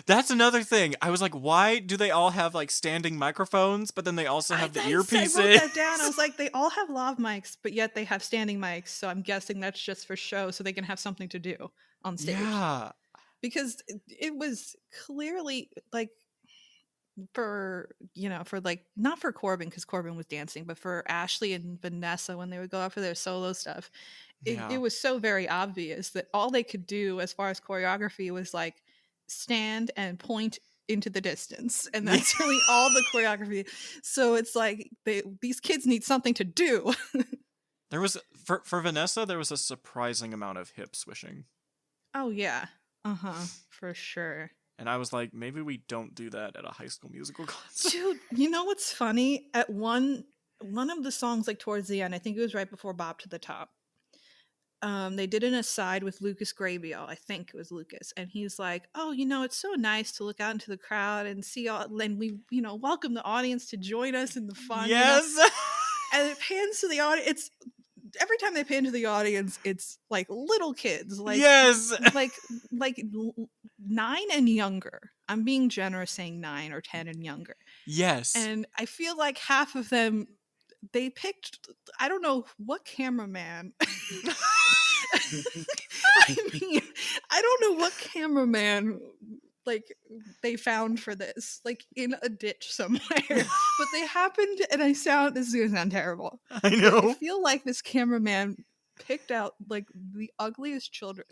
that's another thing. I was like, why do they all have like standing microphones, but then they also have the earpieces? I wrote that down. I was like, they all have lav mics, but yet they have standing mics. So I'm guessing that's just for show, so they can have something to do on stage. Yeah, because it was clearly like for like not for Corbin because Corbin was dancing, but for Ashley and Vanessa when they would go out for their solo stuff, it was so very obvious that all they could do as far as choreography was like stand and point into the distance, and that's really all the choreography. So it's like these kids need something to do. There was for Vanessa, there was a surprising amount of hip swishing. Oh yeah, for sure. And I was like, maybe we don't do that at a High School Musical concert. Dude, you know what's funny? At one of the songs, like towards the end, I think it was right before Bop to the Top. They did an aside with Lucas Grabeel. I think it was Lucas, and he's like, "Oh, it's so nice to look out into the crowd and see all, and we, welcome the audience to join us in the fun." Yes. And it pans to the audience. It's every time they pan to the audience, it's like little kids, like yes, like 9 and younger. I'm being generous saying 9 or 10 and younger. Yes. And I feel like half of them, they picked, I don't know what cameraman. I mean, I don't know what cameraman like they found for this, like in a ditch somewhere. But they happened, and this is gonna sound terrible. I know. I feel like this cameraman picked out like the ugliest children.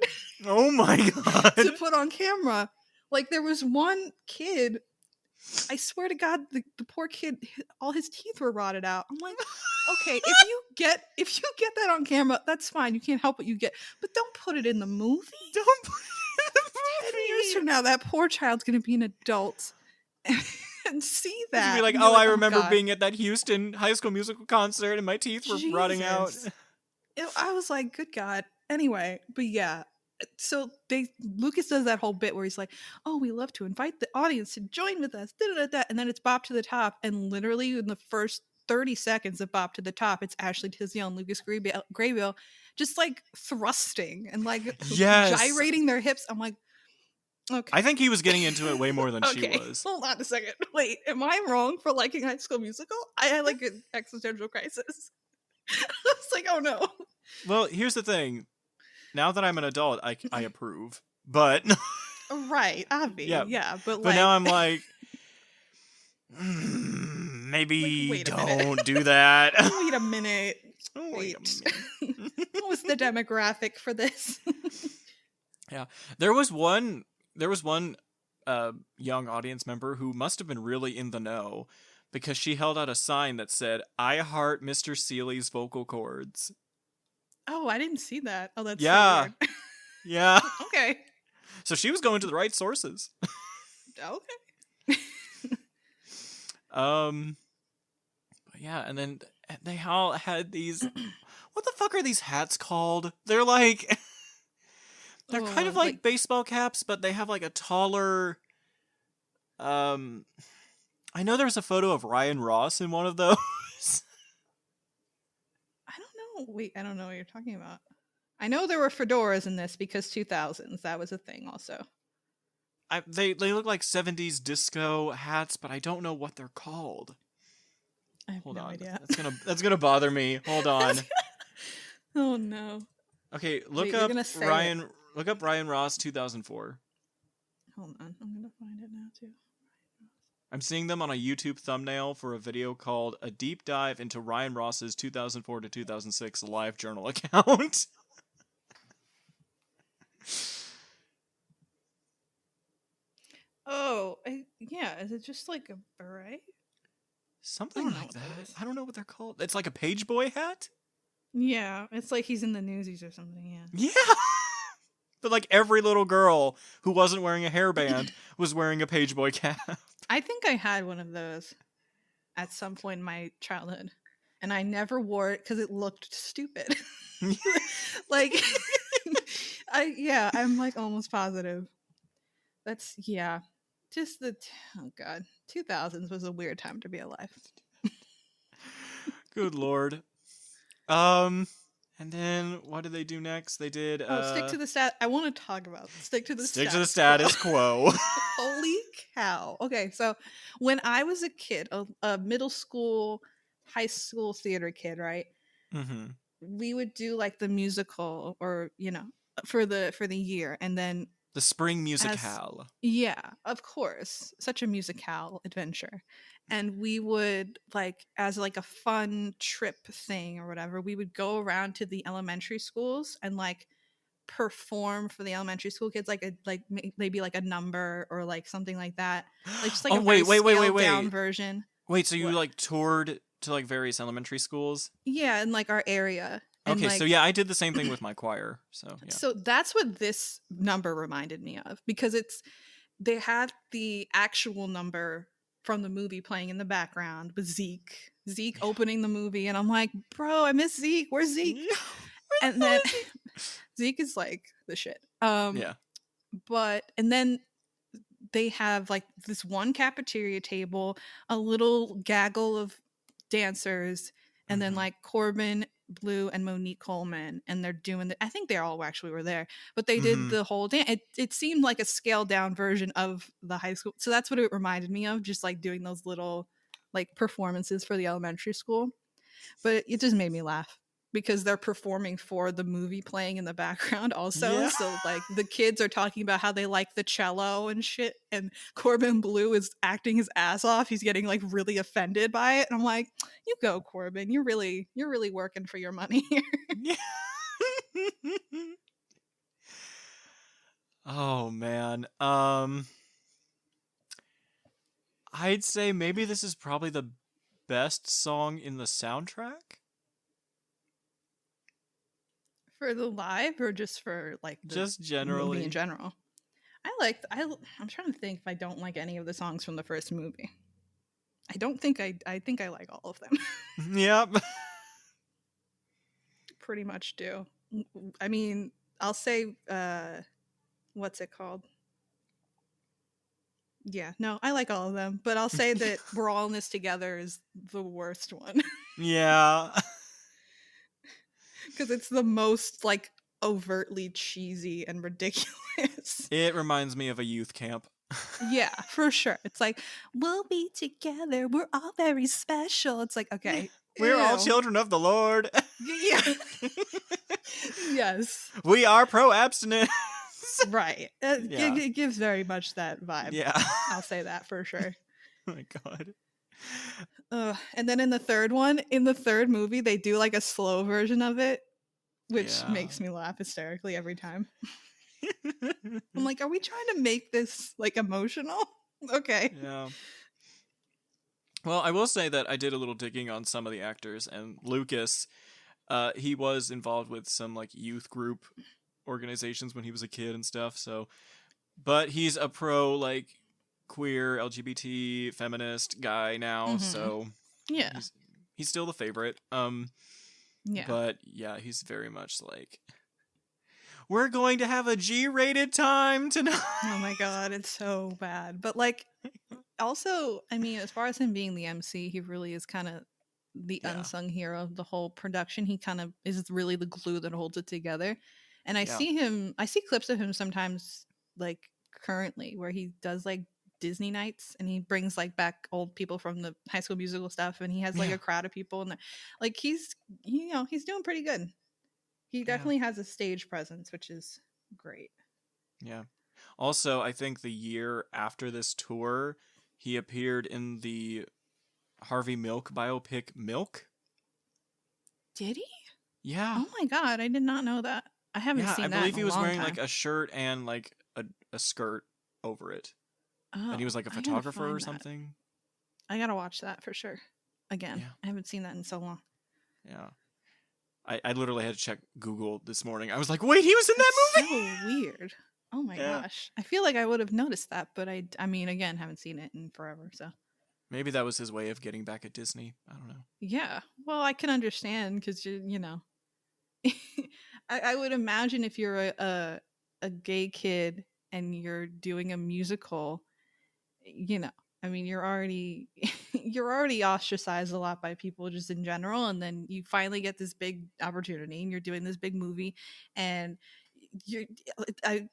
Oh my god. To put on camera. Like there was one kid, I swear to God, the poor kid, all his teeth were rotted out. I'm like, okay, if you get that on camera, that's fine. You can't help what you get, but don't put it in the movie. Don't put it in the movie. 10 years from now, that poor child's gonna be an adult and see that. You'd be like, oh, I remember being at that Houston High School Musical concert, and my teeth were rotting out. I was like, good God. Anyway, but yeah. So Lucas does that whole bit where he's like, oh, we love to invite the audience to join with us, and then it's Bop to the Top, and literally in the first 30 seconds of Bop to the Top, it's Ashley Tisdale and Lucas Grabeel just like thrusting and like gyrating their hips. I'm like, okay. I think he was getting into it way more than okay. she was. Hold on a second. Wait, am I wrong for liking High School Musical? I had like an existential crisis. I was like, oh no. Well, here's the thing. Now that I'm an adult, I approve. But right, obviously, yeah. But now I'm like, maybe don't do that. Wait a minute. Wait. What was the demographic for this? Yeah, there was one young audience member who must have been really in the know because she held out a sign that said, "I heart Mr. Seeley's vocal cords." Oh, I didn't see that. Oh, that's so weird. Yeah. Okay. So she was going to the right sources. Okay. Yeah, and then they all had these. What the fuck are these hats called? They're like, they're kind of like baseball caps, but they have like a taller. I know there's a photo of Ryan Ross in one of those. Wait, I don't know what you're talking about. I know there were fedoras in this because 2000s, that was a thing also. They look like 70s disco hats, but I don't know what they're called. I have no idea. That's gonna bother me. Hold on. Oh no. Okay, look up Ryan Ross 2004. Hold on, I'm gonna find it now too. I'm seeing them on a YouTube thumbnail for a video called A Deep Dive into Ryan Ross's 2004 to 2006 live journal account. Yeah, is it just like a beret? I Something don't know like what that that. is. I don't know what they're called. It's like a page boy hat? Yeah, it's like he's in the Newsies or something, yeah. Yeah. But like every little girl who wasn't wearing a hairband was wearing a page boy cap. I think I had one of those at some point in my childhood. And I never wore it because it looked stupid. Like I'm like almost positive. That's just oh god, 2000s was a weird time to be alive. Good lord. And then what did they do next? They did Oh, stick to the I want to talk about stick to the stick to the status status quo. Holy cow. Okay, so when I was a kid, a middle school, high school theater kid, right? Mm-hmm. We would do like the musical or, for the year, and then The spring as musicale. yeah, of course, such a musicale adventure. And we would like as like a fun trip thing or whatever, we would go around to the elementary schools and like perform for the elementary school kids like maybe like a number or like something like that, like just like Oh a very wait, wait, wait, wait, scaled down wait. version. Wait, so you What? like toured to like various elementary schools? Yeah, in like our area. And Okay, so like yeah, I did the same thing with my choir. So yeah. so that's what this number reminded me of, because they had the actual number from the movie playing in the background with Zeke opening the movie, and I'm like, bro, I miss Zeke, where's Zeke? Yeah. And then Zeke is like the shit. Yeah. But and then they have like this one cafeteria table, a little gaggle of dancers, and then Mm-hmm. like Corbin Blue and Monique Coleman, and they're doing I think they all actually were there, but they did Mm-hmm. the whole dance. It seemed like a scaled down version of the high school, so that's what it reminded me of, just like doing those little like performances for the elementary school. But it just made me laugh because they're performing for the movie playing in the background also. Yeah. So like the kids are talking about how they like the cello and shit, and Corbin Blue is acting his ass off. He's getting like really offended by it. And I'm like, you go, Corbin. You're really working for your money here. Yeah. Oh man. I'd say maybe this is probably the best song in the soundtrack. For the live or just for like the Just movie in generally. general? I'm trying to think if I don't like any of the songs from the first movie. I don't think I think I like all of them. Yep. Pretty much do. I mean, I'll say what's it called? Yeah, no, I like all of them, but I'll say that We're All in This Together is the worst one Yeah. because it's the most like overtly cheesy and ridiculous. It reminds me of a youth camp. Yeah, for sure. It's like, we'll be together. We're all very special. It's like, okay, We're all ew. children of the Lord. Yeah. Yes. We are pro abstinence. Right. Yeah. It gives very much that vibe. Yeah. I'll say that for sure. Oh my god. And then in the third movie, they do like a slow version of it, which Yeah. makes me laugh hysterically every time. I'm like, are we trying to make this like emotional? Okay. Yeah. Well, I will say that I did a little digging on some of the actors, and Lucas, he was involved with some like youth group organizations when he was a kid and stuff. So, but he's a pro like queer LGBT feminist guy now. Mhm. So Yeah. he's still the favorite. Yeah. But yeah, he's very much like, we're going to have a G-rated time tonight. Oh my god, it's so bad. But like, also, I mean, as far as him being the MC, he really is kind of the Yeah. unsung hero of the whole production. He kind of is really the glue that holds it together. And I Yeah. see clips of him sometimes, like currently, where he does like Disney nights, and he brings like back old people from the High School Musical stuff, and he has like Yeah. a crowd of people, and like he's doing pretty good. He definitely has a stage presence, which is great. Yeah. Also, I think the year after this tour, he appeared in the Harvey Milk biopic Milk. Did he? Yeah. Oh my god, I did not know that. I haven't Yeah, seen I that believe in he a was long wearing time. like a shirt and like a skirt over it. and he Oh, was like a I gotta photographer or find that. something. I gotta watch that for sure. Again, Yeah, I haven't seen that in so long. yeah. I literally had to check Google this morning. I was like, wait, he was in That's that movie? so weird. Oh my Yeah. gosh. I feel like I would have noticed that, but I mean, again, haven't seen it in forever, so. Maybe that was his way of getting back at Disney. I don't know. Yeah. Well, I can understand because you know, I would imagine if you're a gay kid and you're doing a musical, you know, I mean, you're already you're already ostracized a lot by people just in general, and then you finally get this big opportunity, and you're doing this big movie, and you're I,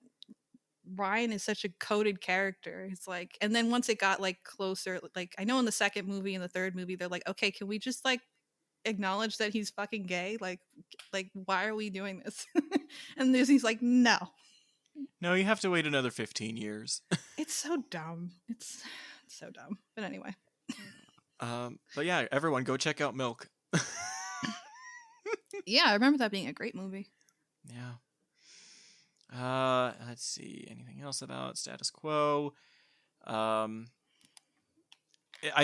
Ryan is such a coded character. It's like, and then once it got like closer, like I know in the second movie and the third movie, they're like, okay, can we just like acknowledge that he's fucking gay? Like why are we doing this? And Disney's like, no. No, you have to wait another 15 years. It's so dumb. It's so dumb. But anyway. But yeah, everyone go check out Milk. Yeah, I remember that being a great movie. Yeah. Let's see. Anything else about Status Quo? I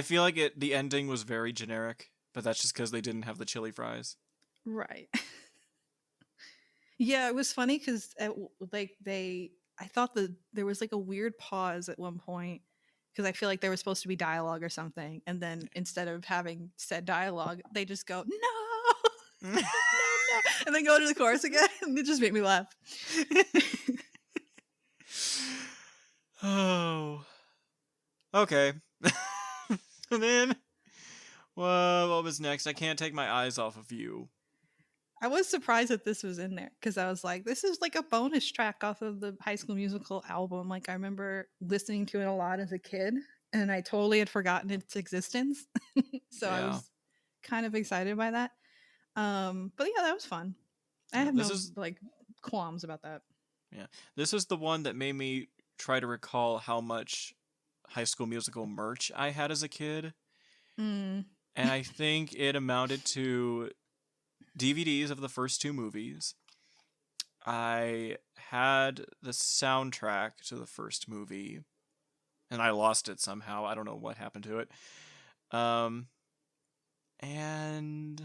feel like the ending was very generic, but that's just because they didn't have the chili fries. Right. Yeah, it was funny because like I thought that there was like a weird pause at one point because I feel like there was supposed to be dialogue or something, and then instead of having said dialogue, they just go no, no, no, and then go to the chorus again, and it just made me laugh. Oh. Okay. And then, well, what was next? I can't take my eyes off of you. I was surprised that this was in there because I was like, this is like a bonus track off of the High School Musical album. Like, I remember listening to it a lot as a kid, and I totally had forgotten its existence. So I Yeah. was kind of excited by that. But yeah, that was fun. I Yeah, have this no is like qualms about that. yeah. This is the one that made me try to recall how much High School Musical merch I had as a kid. Mm. And I think it amounted to DVDs of the first two movies. I had the soundtrack to the first movie, and I lost it somehow. I don't know what happened to it. And I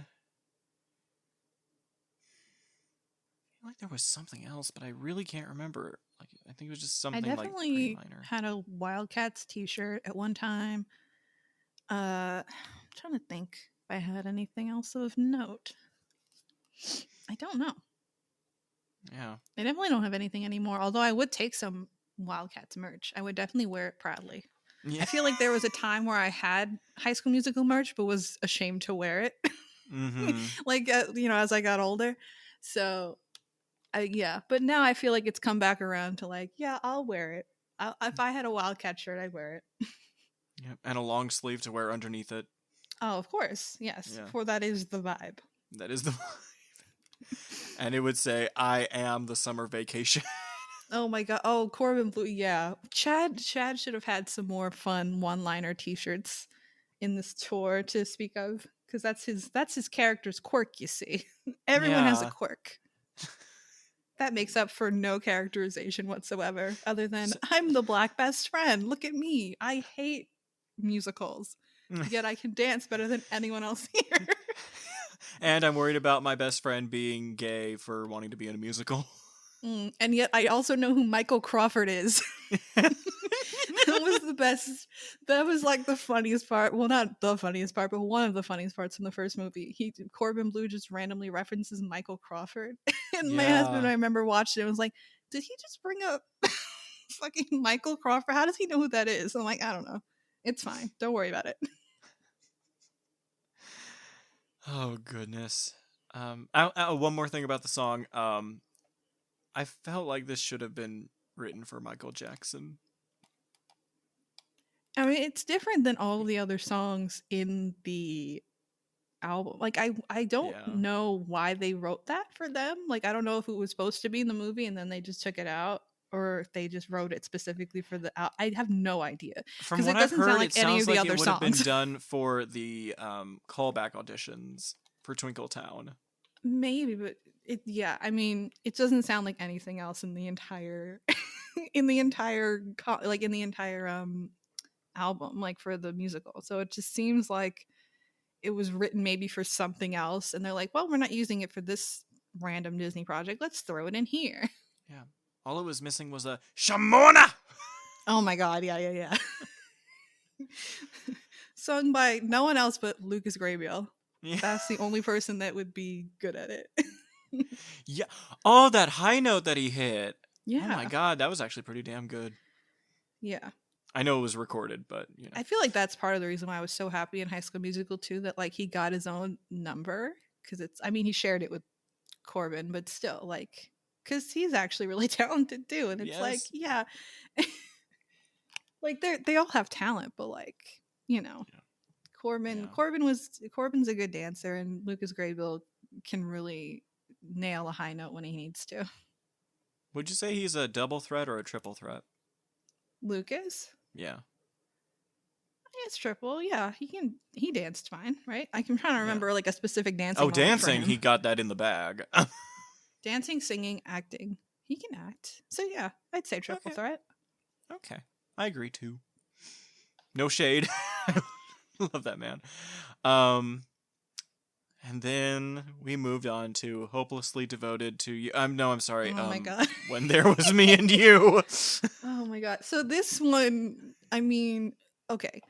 feel like there was something else, but I really can't remember. Like, I think it was just I something like pretty definitely minor. had a Wildcats t-shirt at one time. I'm trying to think if I had anything else of note. I don't know. Yeah. I definitely don't have anything anymore, although I would take some Wildcats merch. I would definitely wear it proudly. Yeah. I feel like there was a time where I had High School Musical merch but was ashamed to wear it. Mm-hmm. Like you know, as I got older. So yeah, but now I feel like it's come back around to like, yeah, I'll wear it. If I had a Wildcat shirt, I'd wear it. Yeah. And a long sleeve to wear underneath it. Oh, of course. Yes. Yeah. For that is the vibe. That is the and it would say, I am the summer vacation. Oh my god. Oh, Corbin Blue. Yeah. Chad should have had some more fun one-liner t-shirts in this tour to speak of because that's his character's quirk, you see. Everyone has a Yeah. quirk. That makes up for no characterization whatsoever other than So- I'm the black best friend. Look at me. I hate musicals. Yet I can dance better than anyone else here. And I'm worried about my best friend being gay for wanting to be in a musical. And yet I also know who Michael Crawford is. That was the best. That was like the funniest part. Well, not the funniest part, but one of the funniest parts in the first movie. Corbin Blue just randomly references Michael Crawford. And my husband, Yeah. I remember watching it, was like, did he just bring up fucking Michael Crawford? How does he know who that is? I'm like, I don't know. It's fine. Don't worry about it. Oh goodness. One more thing about the song. I felt like this should have been written for Michael Jackson. I mean, it's different than all of the other songs in the album. Like I don't Yeah. know why they wrote that for them. Like I don't know if it was supposed to be in the movie and then they just took it out or if they just wrote it specifically for the I have no idea. From Because what it I've doesn't sound heard, like it any of sounds the like other it would have been songs. done for the callback auditions for Twinkle Town. Maybe, but yeah, I mean, it doesn't sound like anything else in the entire in the entire album, like for the musical. So it just seems like it was written maybe for something else, and they're like, well, we're not using it for this random Disney project. Let's throw it in here. Yeah. All it was missing was a Shamona. Oh my god, yeah. Sung by no one else but Lucas Grabeel. Yeah. That's the only person that would be good at it. Yeah. Oh, that high note that he hit. Yeah. Oh my god, that was actually pretty damn good. Yeah. I know it was recorded, but you know. I feel like that's part of the reason why I was so happy in High School Musical too, that like he got his own number, because he shared it with Corbin, but still, like, because he's actually really talented too, and it's like, Yes. yeah, like they all have talent, but like, Yeah. Corbin's a good dancer, and Lucas Grabeel can really nail a high note when he needs to. Would you say he's a double threat or a triple threat? Lucas? Yeah. It's triple. Yeah, he danced fine, right? I'm trying to remember like a specific dancing. Oh, moment for dancing, him. he got that in the bag. Dancing, singing, acting. He can act. So yeah, I'd say triple threat. Okay. I agree too. No shade. Love that man. And then we moved on to Hopelessly Devoted to You. I'm sorry. Oh my god. When There Was Me and You. Oh my god. So this one, okay.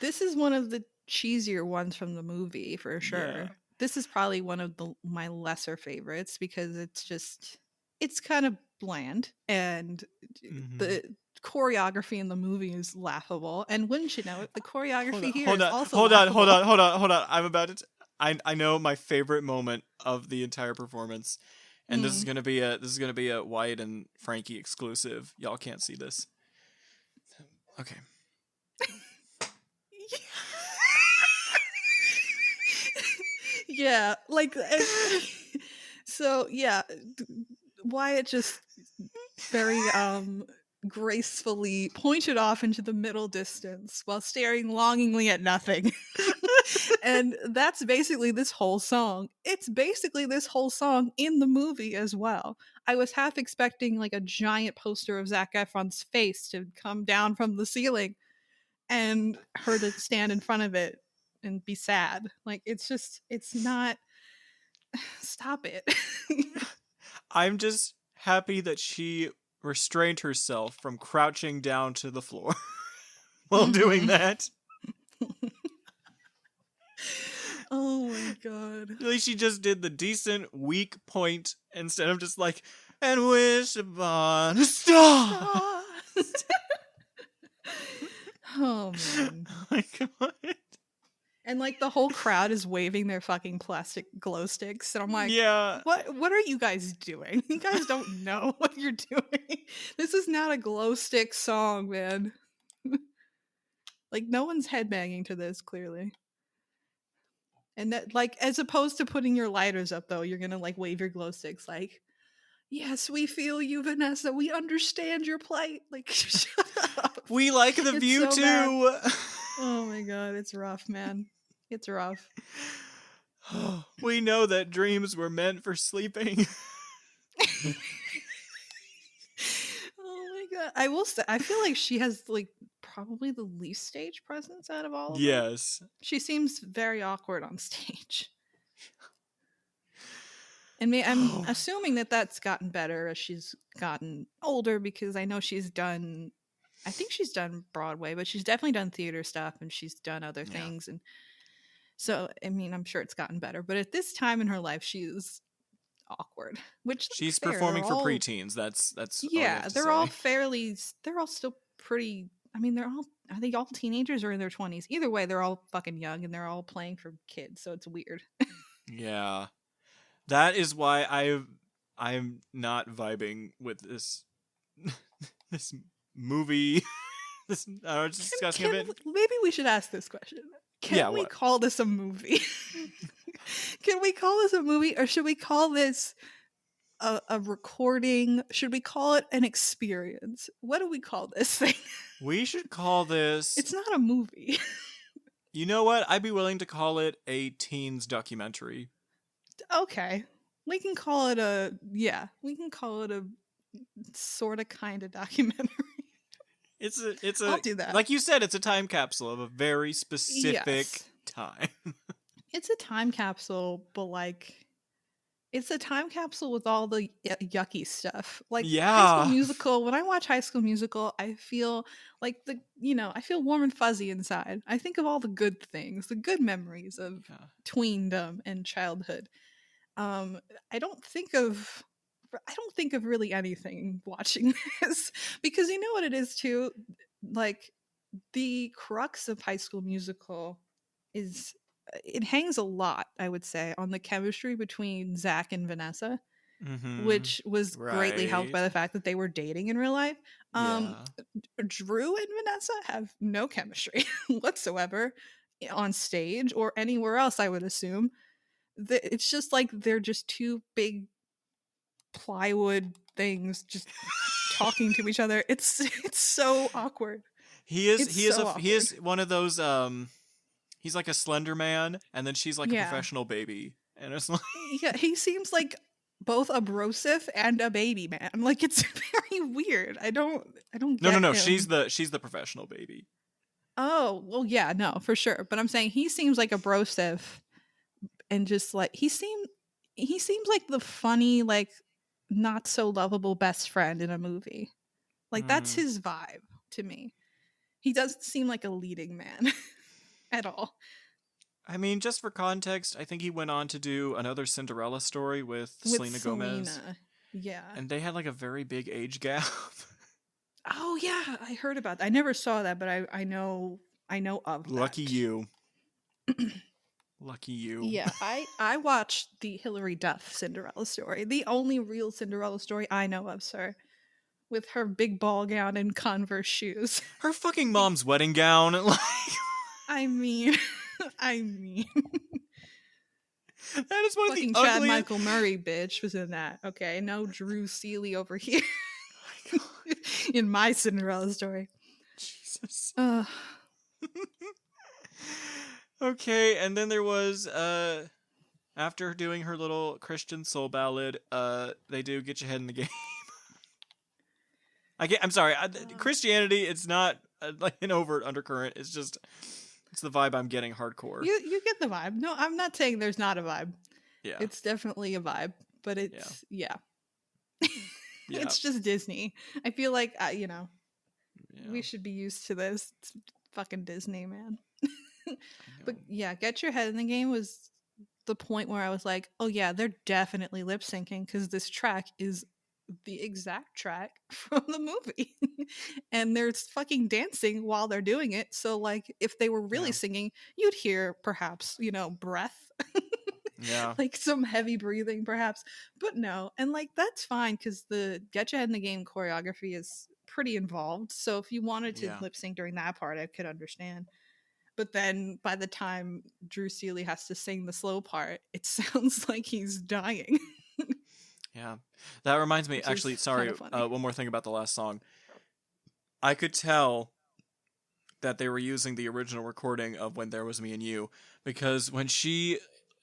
This is one of the cheesier ones from the movie for sure. Yeah. This is probably one of my lesser favorites because it's kind of bland, and the choreography in the movie is laughable. And wouldn't you know it, the choreography here is also laughable. Hold on. I'm about to I know my favorite moment of the entire performance. And this is gonna be a Wyatt and Frankie exclusive. Y'all can't see this. Okay. Yeah, like so yeah, Wyatt just very gracefully pointed off into the middle distance while staring longingly at nothing. And that's basically this whole song. It's basically this whole song in the movie as well. I was half expecting like a giant poster of Zac Efron's face to come down from the ceiling and her to stand in front of it and be sad. Like it's not. Stop it. I'm just happy that she restrained herself from crouching down to the floor while doing that. Oh my god. At least she just did the decent weak point instead of just like, and wish upon a star. Oh man. Oh my god. And like the whole crowd is waving their fucking plastic glow sticks. And I'm like, yeah. What are you guys doing? You guys don't know what you're doing. This is not a glow stick song, man. Like no one's headbanging to this, clearly. And that, like, as opposed to putting your lighters up, though, you're gonna like wave your glow sticks, like, yes, we feel you, Vanessa. We understand your plight. Like, shut up. We like the view so too. Bad. Oh my god, it's rough, man. It's rough. We know that dreams were meant for sleeping. Oh my god. I will say, I feel like she has like probably the least stage presence out of all of them. Yes. She seems very awkward on stage. And I'm assuming that that's gotten better as she's gotten older, because I know I think she's done Broadway, but she's definitely done theater stuff and she's done other things. And so, I'm sure it's gotten better. But at this time in her life, she's awkward, which she's performing for preteens. That's yeah. They're all still pretty. Are they all teenagers or in their 20s? Either way, they're all fucking young and they're all playing for kids. So it's weird. Yeah. That is why I'm not vibing with this this movie. Just discussing of it. Maybe we should ask this question. Can we call this a movie? Can we call this a movie, or should we call this a recording? Should we call it an experience? What do we call this thing? We should call this... It's not a movie. You know what? I'd be willing to call it a teens documentary. Okay. We can call it a sort of kind of documentary. It's I'll a do that. like you said, it's a time capsule of a very specific Yes. time. It's a time capsule, but like it's a time capsule with all the yucky stuff. Like High School Yeah. Musical, when I watch High School Musical, I feel like I feel warm and fuzzy inside. I think of all the good things, the good memories of Yeah. tweendom and childhood. Um, I don't think of really anything watching this because you know what it is too? Like the crux of High School Musical is it hangs a lot, I would say, on the chemistry between Zach and Vanessa, Mm-hmm. which was greatly helped Right. by the fact that they were dating in real life. Um, Yeah. Drew and Vanessa have no chemistry whatsoever on stage or anywhere else, I would assume. It's just like they're just two big plywood things just talking to each other. It's so awkward. It's so He awkward. is one of those he's like a slender man and then she's like a Yeah. professional baby. And it's like Yeah, he seems like both a brosif and a baby man. Like it's very weird. I don't no, get no, him. she's the professional baby. Oh, well yeah, no, for sure. But I'm saying he seems like a brosif and just like he seems like the funny, like not so lovable best friend in a movie. Like that's Mm. his vibe to me. He doesn't seem like a leading man at all. I mean, just for context, I think he went on to do another Cinderella story with With Selena Gomez, Selena. Yeah. and they had like a very big age gap. Oh yeah, I heard about that. I never saw that, but I know of Lucky that. you. Lucky you. Yeah, I watched the Hilary Duff Cinderella story, the only real Cinderella story I know of, sir, with her big ball gown and Converse shoes. Her fucking Like, mom's wedding gown, like I mean, I mean, that is one of the fucking Chad ugliest. Michael Murray bitch was in that. Okay, no Drew Seeley over here Oh my God, in my Cinderella story. Jesus. Uh, Okay, and then there was after doing her little Christian soul ballad, they do Get Your Head in the Game. I'm sorry, Christianity. It's not like an overt undercurrent. It's just it's the vibe I'm getting hardcore. you get the vibe. No, I'm not saying there's not a vibe. Yeah, It's definitely a vibe, but it's yeah. yeah, It's just Disney. I feel like yeah. we should be used to this. It's fucking Disney, man. I But know. yeah, Get Your Head in the Game was the point where I was like, oh yeah, they're definitely lip syncing because this track is the exact track from the movie. And they're fucking dancing while they're doing it. So like if they were really Yeah, singing, you'd hear perhaps, breath. yeah, Like some heavy breathing perhaps. But no. And like that's fine because the Get Your Head in the Game choreography is pretty involved. So if you wanted to yeah, lip sync during that part, I could understand. But then by the time Drew Seeley has to sing the slow part, it sounds like he's dying, yeah. That reminds me. which Actually, is kind sorry. of funny. One more thing about the last song. I could tell that they were using the original recording of When There Was Me and You because when she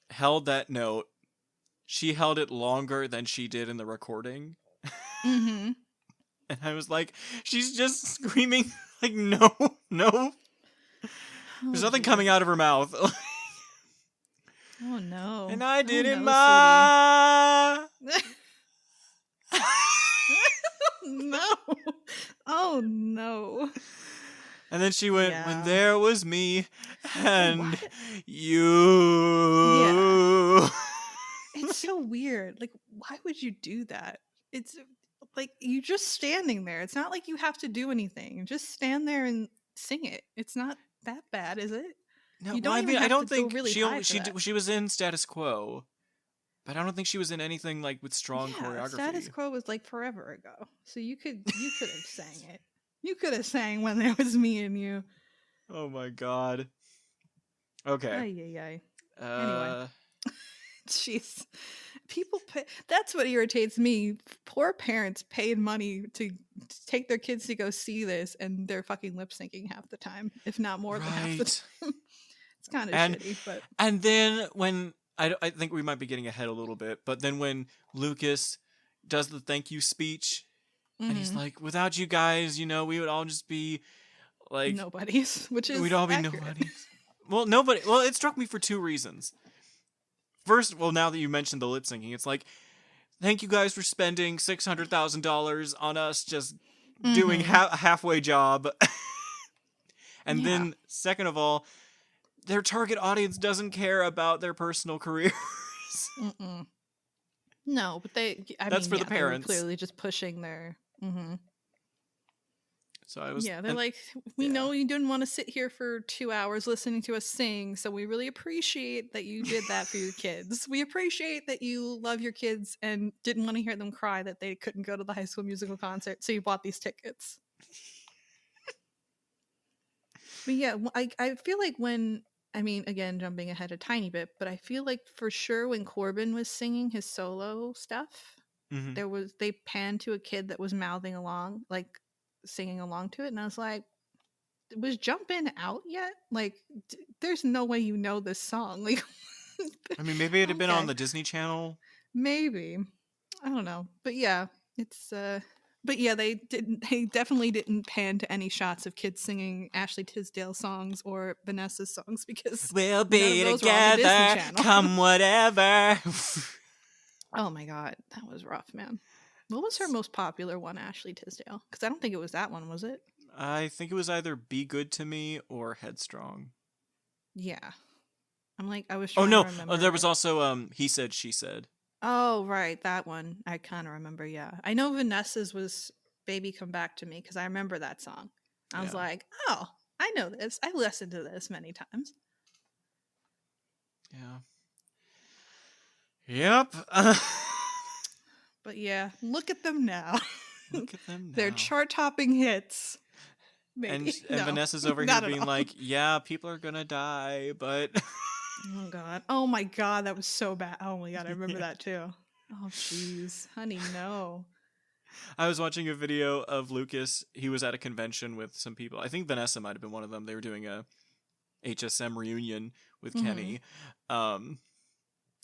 held that note, she held it longer than she did in the recording. Mm-hmm. And I was like, she's just screaming, like, no, no. There's Oh nothing dear. coming out of her mouth. Oh no. And I Oh didn't no, sweetie. mind. No. Oh no. And then she went, when Yeah. there was me and What? you. It's so weird. Like, why would you do that? It's like you just standing there. It's not like you have to do anything. Just stand there and sing it. It's not that bad, is it? No, You well, don't I even mean, I have to don't go think really she high only for that. she was in Status Quo, but I don't think she was in anything like with strong Yeah, Status choreography. Quo was like forever ago. So you could have sang it. You could have sang When There Was Me and You. Oh my god. Okay. Ay ay ay. Anyway. Uh, Jeez. People pay that's what irritates me. Poor parents paid money to take their kids to go see this and they're fucking lip syncing half the time, if not more than half the right. time. It's kind of And shitty, but then when I think we might be getting ahead a little bit, but then when Lucas does the thank you speech And he's Mm-hmm. like, without you guys, we would all just be like, Nobodies, which we'd is all be accurate. nobodies. Well, nobody. Well, it struck me for two reasons. First, well, now that you mentioned the lip syncing, it's like, thank you guys for spending $600,000 on us just doing Mm-hmm. a halfway job. And Yeah. then, second of all, their target audience doesn't care about their personal careers. Mm-mm. No, but I That's mean, for the yeah, they were parents. clearly just pushing their. Mm-hmm. So I was, Yeah, they're and like, we yeah. know you didn't want to sit here for 2 hours listening to us sing, so we really appreciate that you did that for your kids. We appreciate that you love your kids and didn't want to hear them cry that they couldn't go to the High School Musical concert, so you bought these tickets. But yeah, I feel like I mean, again, jumping ahead a tiny bit, but I feel like for sure when Corbin was singing his solo stuff, Mm-hmm. they panned to a kid that was mouthing along, like singing along to it, and I was like, was Jump In out yet? Like, there's no way you know this song. Like, I mean, maybe it had been on okay, the Disney Channel. maybe, I don't know, but yeah, it's but yeah, they definitely didn't pan to any shots of kids singing Ashley Tisdale songs or Vanessa's songs because We'll none of be those were on the Disney together, Channel. come whatever. Oh my god, that was rough, man. What was her most popular one, Ashley Tisdale? Because I don't think it was that one, was it? I think it was either Be Good to Me or Headstrong. Yeah. I'm like, I was Oh trying to no, there was remember. also He Said, She Said. Oh, right, that one. I kind of remember, yeah. I know Vanessa's was Baby Come Back to Me because I remember that song. I was Yeah. like, oh, I know this. I listened to this many times. Yeah. Yep. But yeah, look at them now. Look at them They're now. chart-topping hits. And Maybe. and No, Vanessa's over here not at being all. like, yeah, people are gonna die, but Oh god. Oh my god, that was so bad. Oh my god, I remember yeah. that too. Oh jeez. Honey, no. I was watching a video of Lucas. He was at a convention with some people. I think Vanessa might have been one of them. They were doing a HSM reunion with Mhm. Kenny.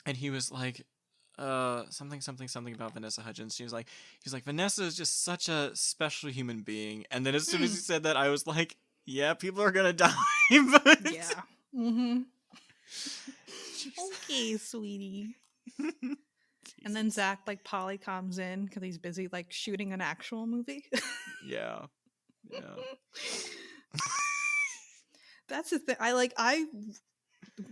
And he was like, something about Vanessa Hudgens. He's like, Vanessa is just such a special human being. And then as soon as he said that, I was like, yeah, people are gonna die. But Yeah. Mhm. Okay, sweetie. And then Zach like Polly comes in because he's busy like shooting an actual movie. yeah, yeah. That's the thing. I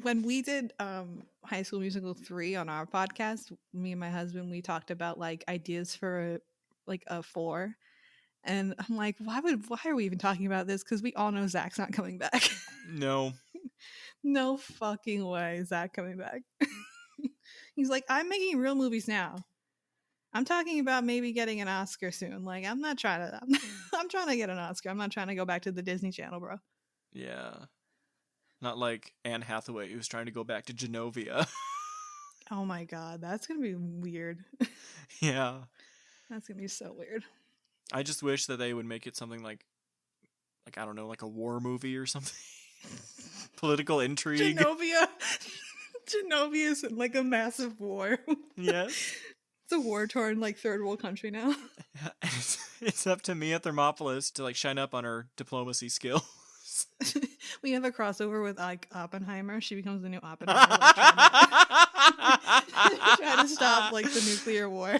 when we did High School Musical 3 on our podcast, me and my husband, we talked about like ideas for like a 4. And I'm like, why are we even talking about this? Because we all know Zach's not coming back. No. No fucking way Zach coming back. He's like, I'm making real movies now. I'm talking about maybe getting an Oscar soon. Like, I'm not trying to. I'm trying to get an Oscar. I'm not trying to go back to the Disney Channel, bro. Yeah. Not like Anne Hathaway who's trying to go back to Genovia. Oh my god, that's gonna be weird. Yeah. That's gonna be so weird. I just wish that they would make it something like I don't know, like a war movie or something. Political intrigue. Genovia, Genovia is in like a massive war. Yes. It's a war torn like third world country now. It's up to Mia Thermopolis to like shine up on her diplomacy skills. We have a crossover with like Oppenheimer. She becomes the new Oppenheimer, like, trying to stop like the nuclear war.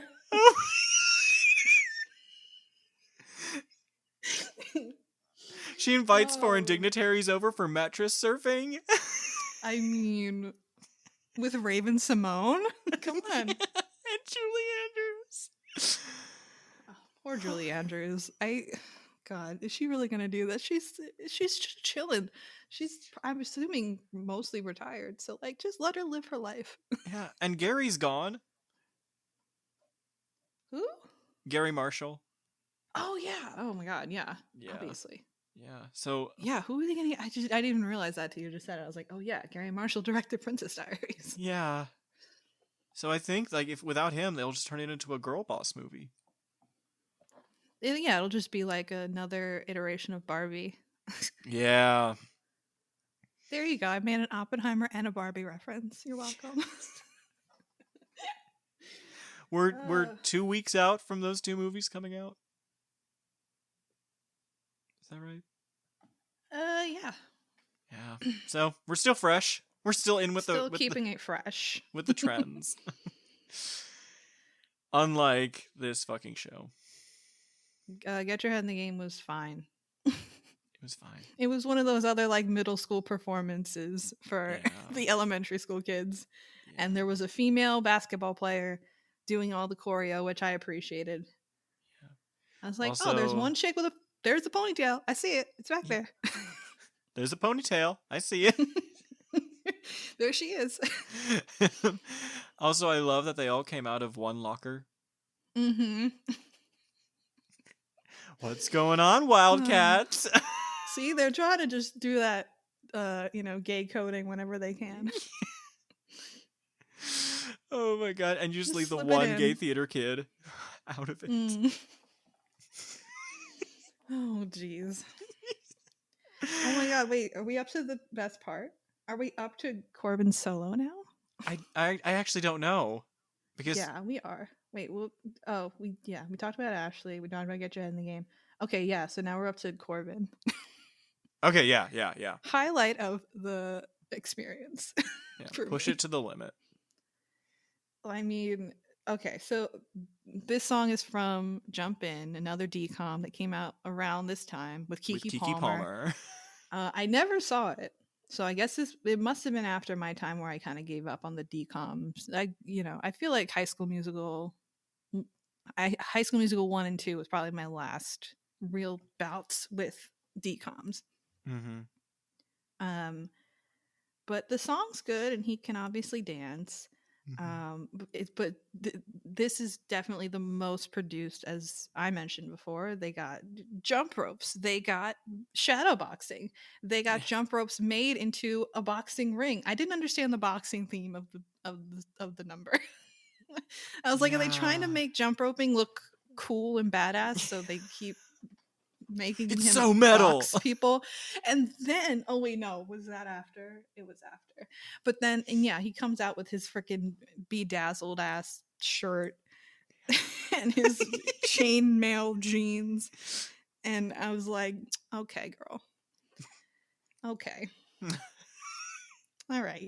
She invites foreign dignitaries over for mattress surfing. I mean, with Raven Simone? Come on. And Julie Andrews. Poor Julie Andrews. God, is she really gonna do that? She's just chilling. I'm assuming mostly retired. So like, just let her live her life. Yeah, and Gary's gone. Who? Gary Marshall. Oh yeah. Oh my god. Yeah. Yeah. Obviously. Yeah. So Yeah. Who are they gonna? I didn't even realize that till you just said it. I was like, oh yeah, Gary Marshall directed Princess Diaries. yeah. So I think like if without him, they'll just turn it into a girl boss movie. Yeah, it'll just be like another iteration of Barbie. Yeah. There you go. I made an Oppenheimer and a Barbie reference. You're welcome. We're 2 weeks out from those two movies coming out. Is that right? Yeah. Yeah. So we're still fresh. We're still in with Still keeping it fresh. with the trends. Unlike this fucking show. Get Your Head in the Game was fine. It was fine. It was one of those other like middle school performances for Yeah. the elementary school kids. Yeah. And there was a female basketball player doing all the choreo, which I appreciated. Yeah. I was like, Also, oh, there's one chick with there's the ponytail. I see it. It's back there. There's a ponytail. I see it. There she is. Also, I love that they all came out of one locker. Mm-hmm. What's going on, Wildcats? See, they're trying to just do that, gay coding whenever they can. Oh my god! And you just leave the slip it one in. gay theater kid out of it. Oh, jeez. Oh my god! Wait, are we up to the best part? Are we up to Corbin's solo now? I actually don't know because Yeah, we are. Wait, we talked about Ashley. We talked about Get Your Head in the Game. Okay, yeah. So now we're up to Corbin. Okay, yeah. Highlight of the experience. Push it to the limit. I mean, okay, so this song is from Jump In, another DCOM that came out around this time with Keke Palmer. I never saw it, so I guess it must have been after my time where I kind of gave up on the DCOMs. I feel like High School Musical 1 and 2 was probably my last real bouts with DCOMs. Mm-hmm. But the song's good, and he can obviously dance. Mm-hmm. This is definitely the most produced, as I mentioned before. They got jump ropes, they got shadow boxing, they got jump ropes made into a boxing ring. I didn't understand the boxing theme of the number. I was like, are they trying to make jump roping look cool and badass? So they keep making it's him so metal box people. And then was that after? It was after. But then, and yeah, he comes out with his freaking bedazzled ass shirt and his chainmail jeans, and I was like, okay, girl, okay. All right,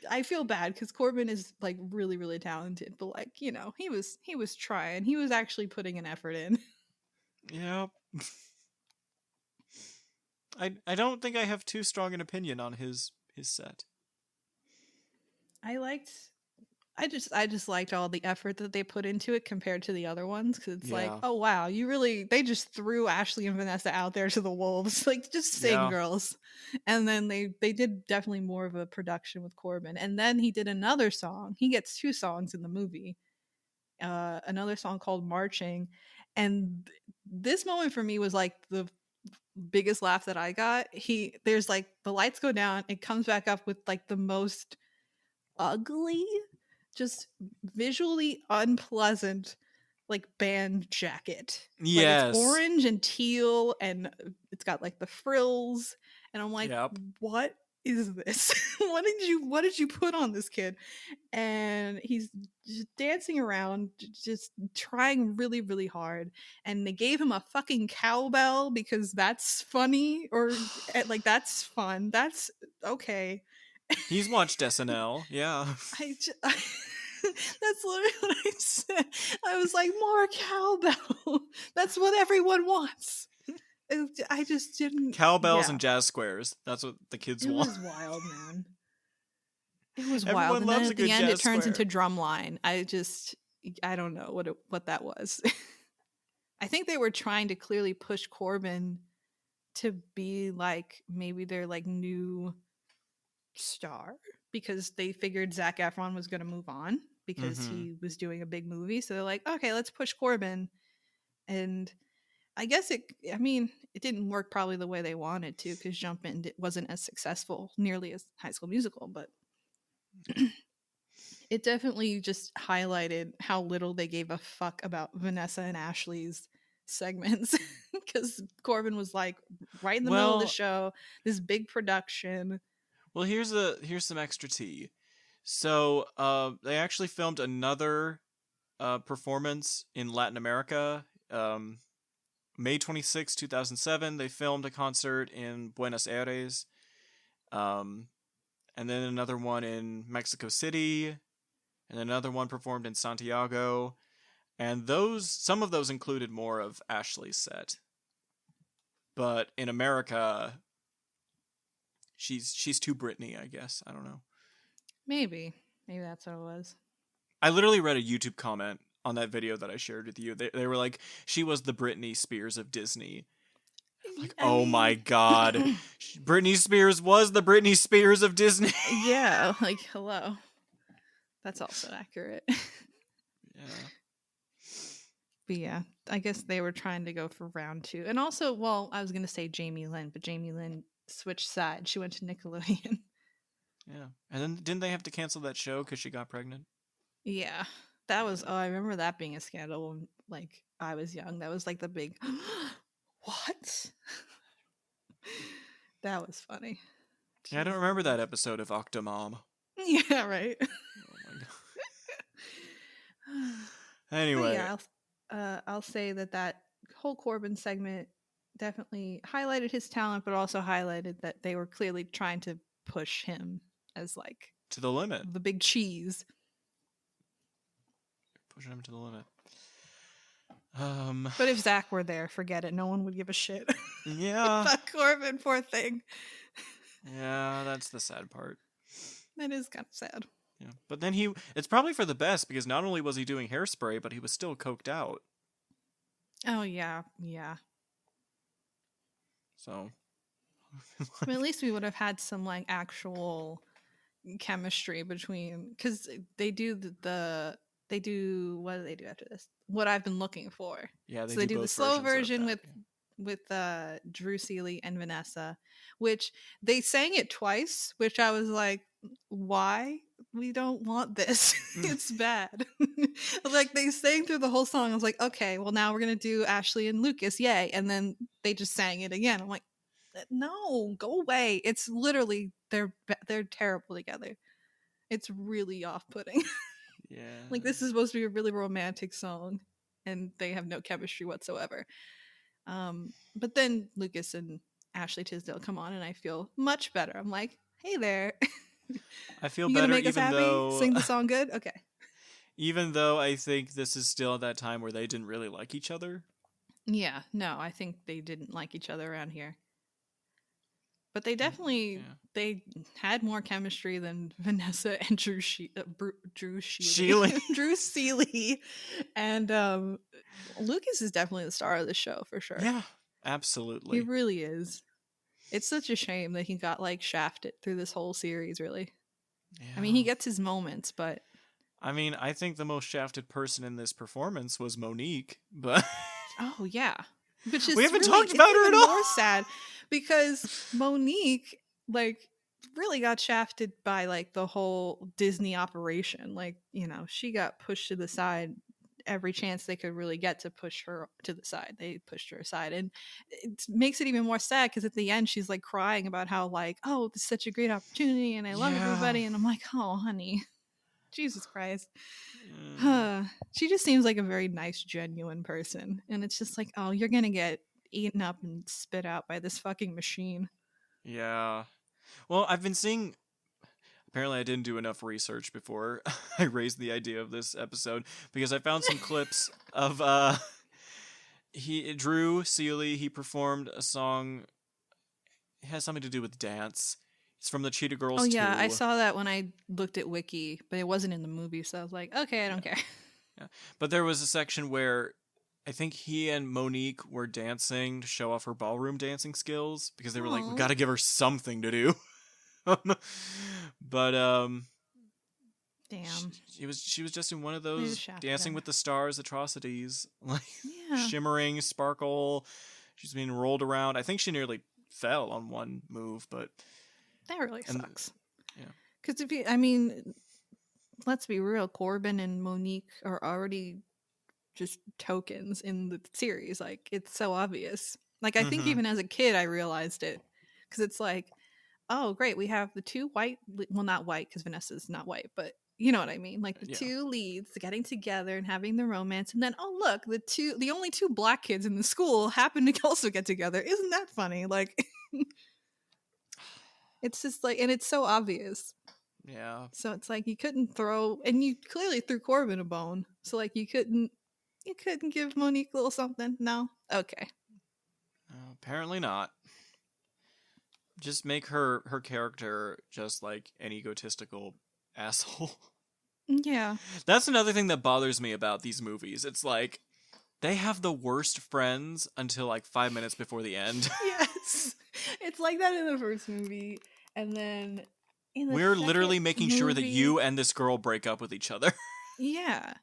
I feel bad because Corbin is like really, really talented, but like, he was trying, he was actually putting an effort in. Yeah. I don't think I have too strong an opinion on his set. I just liked all the effort that they put into it compared to the other ones, because it's like, Yeah. oh wow, they just threw Ashley and Vanessa out there to the wolves, like, just sing, girls. And then they did definitely more of a production with Corbin, and then he did another song. He gets 2 songs in the movie. Another song called Marching, and this moment for me was like the biggest laugh that I got. There's like the lights go down, it comes back up with like the most ugly, just visually unpleasant, like, band jacket. Yes. Like, it's orange and teal, and it's got like the frills, and I'm like, what is this? what did you put on this kid? And he's just dancing around, just trying really, really hard. And they gave him a fucking cowbell because that's funny, or like, that's fun. That's okay. He's watched SNL. Yeah. That's literally what I said. I was like, more cowbell. That's what everyone wants. I just didn't. Cowbells and jazz squares. That's what the kids want. It was wild, man. It was Everyone wild. And then loves at a good the end, it jazz turns square. into drumline. I don't know what that was. I think they were trying to clearly push Corbin to be like maybe their like new star, because they figured Zac Efron was going to move on because he was doing a big movie. So they're like, okay, let's push Corbin. And I guess it didn't work probably the way they wanted to, because Jump In wasn't as successful nearly as High School Musical, but it definitely just highlighted how little they gave a fuck about Vanessa and Ashley's segments, because Corbin was like right in the middle of the show, this big production. Well, here's some extra tea. So they actually filmed another performance in Latin America. May 26, 2007, they filmed a concert in Buenos Aires. And then another one in Mexico City. And another one performed in Santiago. And some of those included more of Ashley's set. But in America, she's too Britney, I guess. I don't know. Maybe that's what it was. I literally read a YouTube comment on that video that I shared with you. They were like, she was the Britney Spears of Disney. I'm like, oh my God. Britney Spears was the Britney Spears of Disney. Yeah, like, hello. That's also accurate. Yeah. But yeah, I guess they were trying to go for round 2. And also, well, I was going to say Jamie Lynn, but Jamie Lynn switched sides. She went to Nickelodeon. Yeah. And then didn't they have to cancel that show because she got pregnant? Yeah. That was, I remember that being a scandal when, like, I was young. That was like the big, what? That was funny. Yeah, I don't remember that episode of Octomom. Yeah, right. Oh my God. Anyway. Yeah, I'll say that whole Corbin segment definitely highlighted his talent, but also highlighted that they were clearly trying to push him as like to the limit, the big cheese. Pushing him to the limit. But if Zach were there, forget it. No one would give a shit. Yeah. But Corbin, poor thing. Yeah, that's the sad part. That is kind of sad. Yeah, but then it's probably for the best because not only was he doing Hairspray, but he was still coked out. Oh, yeah. Yeah. So. I mean, at least we would have had some like actual chemistry between, because they do they do, what do they do after this? What I've been looking for. Yeah, they do the slow version with Drew Seeley and Vanessa, which they sang it twice, which I was like, why? We don't want this. It's bad. Like, they sang through the whole song. I was like, okay, well, now we're gonna do Ashley and Lucas, yay. And then they just sang it again. I'm like, no, go away. It's literally they're terrible together. It's really off-putting. Yeah. Like, this is supposed to be a really romantic song and they have no chemistry whatsoever. But then Lucas and Ashley Tisdale come on and I feel much better. I'm like, hey there. I feel you better gonna make us even happy? though Sing the song good? Okay. Even though I think this is still at that time where they didn't really like each other. Yeah, no, I think they didn't like each other around here. But they definitely they had more chemistry than Vanessa and Drew Seeley. And Lucas is definitely the star of the show for sure. Yeah, absolutely. He really is. It's such a shame that he got like shafted through this whole series, really. Yeah. I mean, he gets his moments, but I mean, I think the most shafted person in this performance was Monique, but oh yeah. Which is we haven't talked about her at all. More sad because Monique like really got shafted by like the whole Disney operation. Like, you know, she got pushed to the side every chance they could really get to push her to the side. They pushed her aside, and it makes it even more sad because at the end she's like crying about how like, oh, this is such a great opportunity and I love everybody, and I'm like, oh honey, Jesus Christ. She just seems like a very nice, genuine person. And it's just like, oh, you're going to get eaten up and spit out by this fucking machine. Yeah. Well, I've been seeing... Apparently I didn't do enough research before I raised the idea of this episode, because I found some clips of Drew Seeley, he performed a song. It has something to do with dance. It's from the Cheetah Girls 2. Oh yeah, I saw that when I looked at Wiki, but it wasn't in the movie, so I was like, okay, I don't care. Yeah. But there was a section where I think he and Monique were dancing to show off her ballroom dancing skills, because they were like, we got to give her something to do. But damn, she was just in one of those Dancing with the Stars atrocities, like shimmering sparkle. She's being rolled around. I think she fell on one move, but that really sucks. Yeah, because let's be real, Corbin and Monique are already just tokens in the series. Like, it's so obvious. Like, I think even as a kid I realized it, because it's like, oh great, we have the two white, well not white because Vanessa's not white, but You know what I mean? Like the Yeah. two leads getting together and having the romance, and then oh look, the only two black kids in the school happen to also get together. Isn't that funny? Like it's just like, and it's so obvious. Yeah. So it's like you couldn't throw, and you clearly threw Corbin a bone. So like you couldn't give Monique a little something. No, okay. Apparently not. Just make her character just like an egotistical asshole. Yeah. That's another thing that bothers me about these movies. It's like they have the worst friends until like 5 minutes before the end. Yes. It's like that in the first movie, and then in the We're second literally making sure that movie- you and this girl break up with each other. Yeah.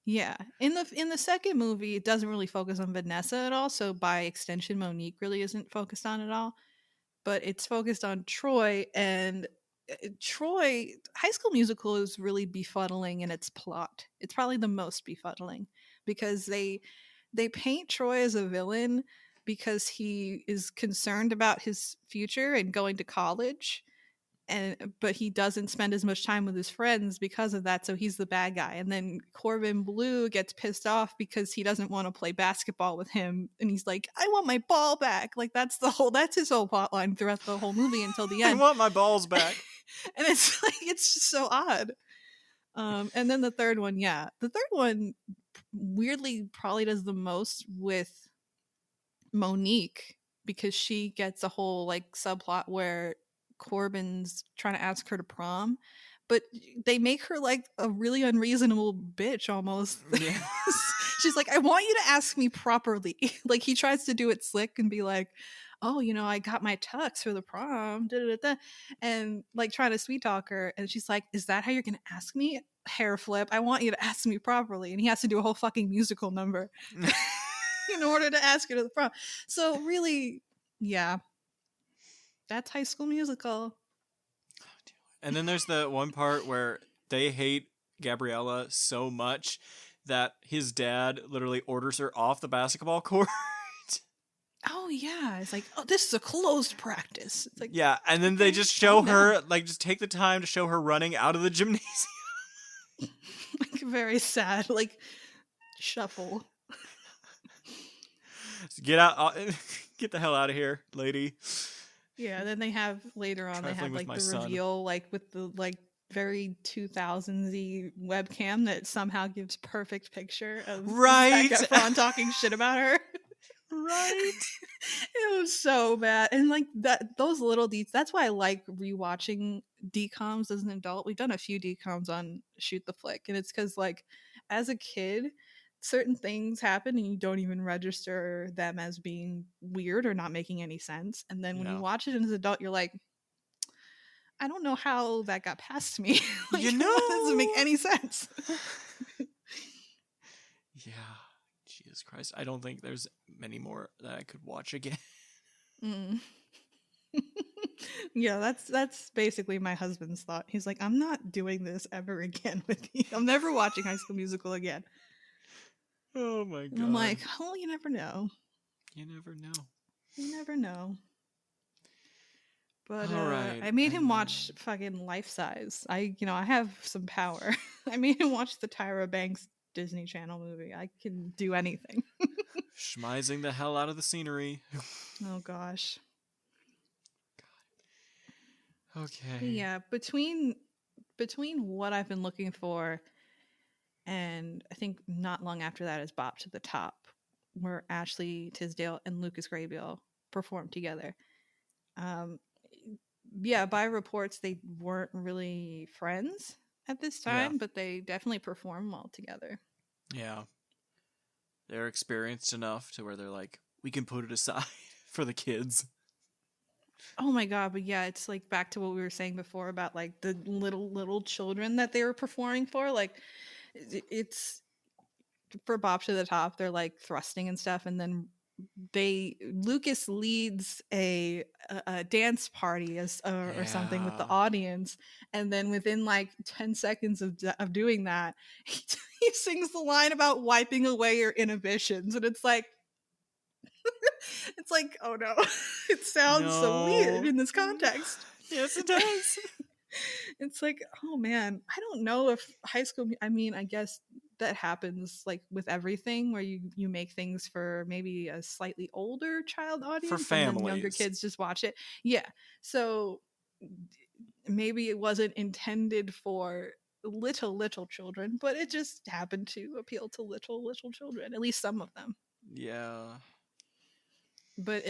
Yeah. In the second movie, it doesn't really focus on Vanessa at all, so by extension Monique really isn't focused on at all, but it's focused on Troy, and Troy High School Musical is really befuddling in its plot. It's probably the most befuddling because they paint Troy as a villain because he is concerned about his future and going to college, but he doesn't spend as much time with his friends because of that, so he's the bad guy. And then Corbin Blue gets pissed off because he doesn't want to play basketball with him, and he's like, I want my ball back. Like that's his whole plot line throughout the whole movie until the I end. want my balls back. And it's like it's just so odd. And then the third one weirdly probably does the most with Monique because she gets a whole like subplot where Corbin's trying to ask her to prom, but they make her like a really unreasonable bitch almost. Yeah. She's like, I want you to ask me properly. Like he tries to do it slick and be like, oh, I got my tux for the prom, da, da, da, and like trying to sweet talk her. And she's like, is that how you're going to ask me? Hair flip. I want you to ask me properly. And he has to do a whole fucking musical number in order to ask her to the prom. So really, yeah, that's High School Musical. And then there's the one part where they hate Gabriella so much that his dad literally orders her off the basketball court. Oh yeah, it's like, oh, this is a closed practice. It's like, yeah, and then they just show her, like, just take the time to show her running out of the gymnasium. Like very sad, like shuffle. Get out, get the hell out of here, lady. Yeah, then they have later on they have like the son. reveal, like with the like very 2000s-y webcam that somehow gives perfect picture of right Zac Efron talking shit about her. Right. It was so bad. And like those little details, that's why I like rewatching DComs as an adult. We've done a few DComs on Shoot the Flick, and it's because like as a kid certain things happen and you don't even register them as being weird or not making any sense, and then when you watch it as an adult you're like, I don't know how that got past me. Like, that doesn't make any sense. Yeah, Jesus Christ, I don't think there's many more that I could watch again. Yeah, that's basically my husband's thought. He's like, I'm not doing this ever again with you. I'm never watching High School Musical again. Oh my god. And I'm like, oh, you never know. You never know. You never know. But right. I made him watch fucking Life Size. I have some power. I made him watch the Tyra Banks Disney Channel movie. I can do anything. Schmizing the hell out of the scenery. Oh gosh. Okay. But yeah, between what I've been looking for and I think not long after that is Bop to the Top, where Ashley Tisdale and Lucas Grabeel performed together. Yeah, by reports they weren't really friends at this time, but they definitely perform well together. Yeah. They're experienced enough to where they're like, we can put it aside for the kids. Oh my god, but yeah, it's like back to what we were saying before about like the little children that they were performing for. Like it's for Bop to the Top, they're like thrusting and stuff, and then Lucas leads a dance party or something with the audience, and then within like 10 seconds of doing that, he sings the line about wiping away your inhibitions, and it's like it's like, oh no. It sounds so weird in this context. Yes, it does. It's like, oh man, I don't know if high school. I mean, I guess that happens like with everything, where you make things for maybe a slightly older child For audience, and then younger families. kids just watch it. Yeah, so maybe it wasn't intended for little children, but it just happened to appeal to little children, at least some of them. Yeah. But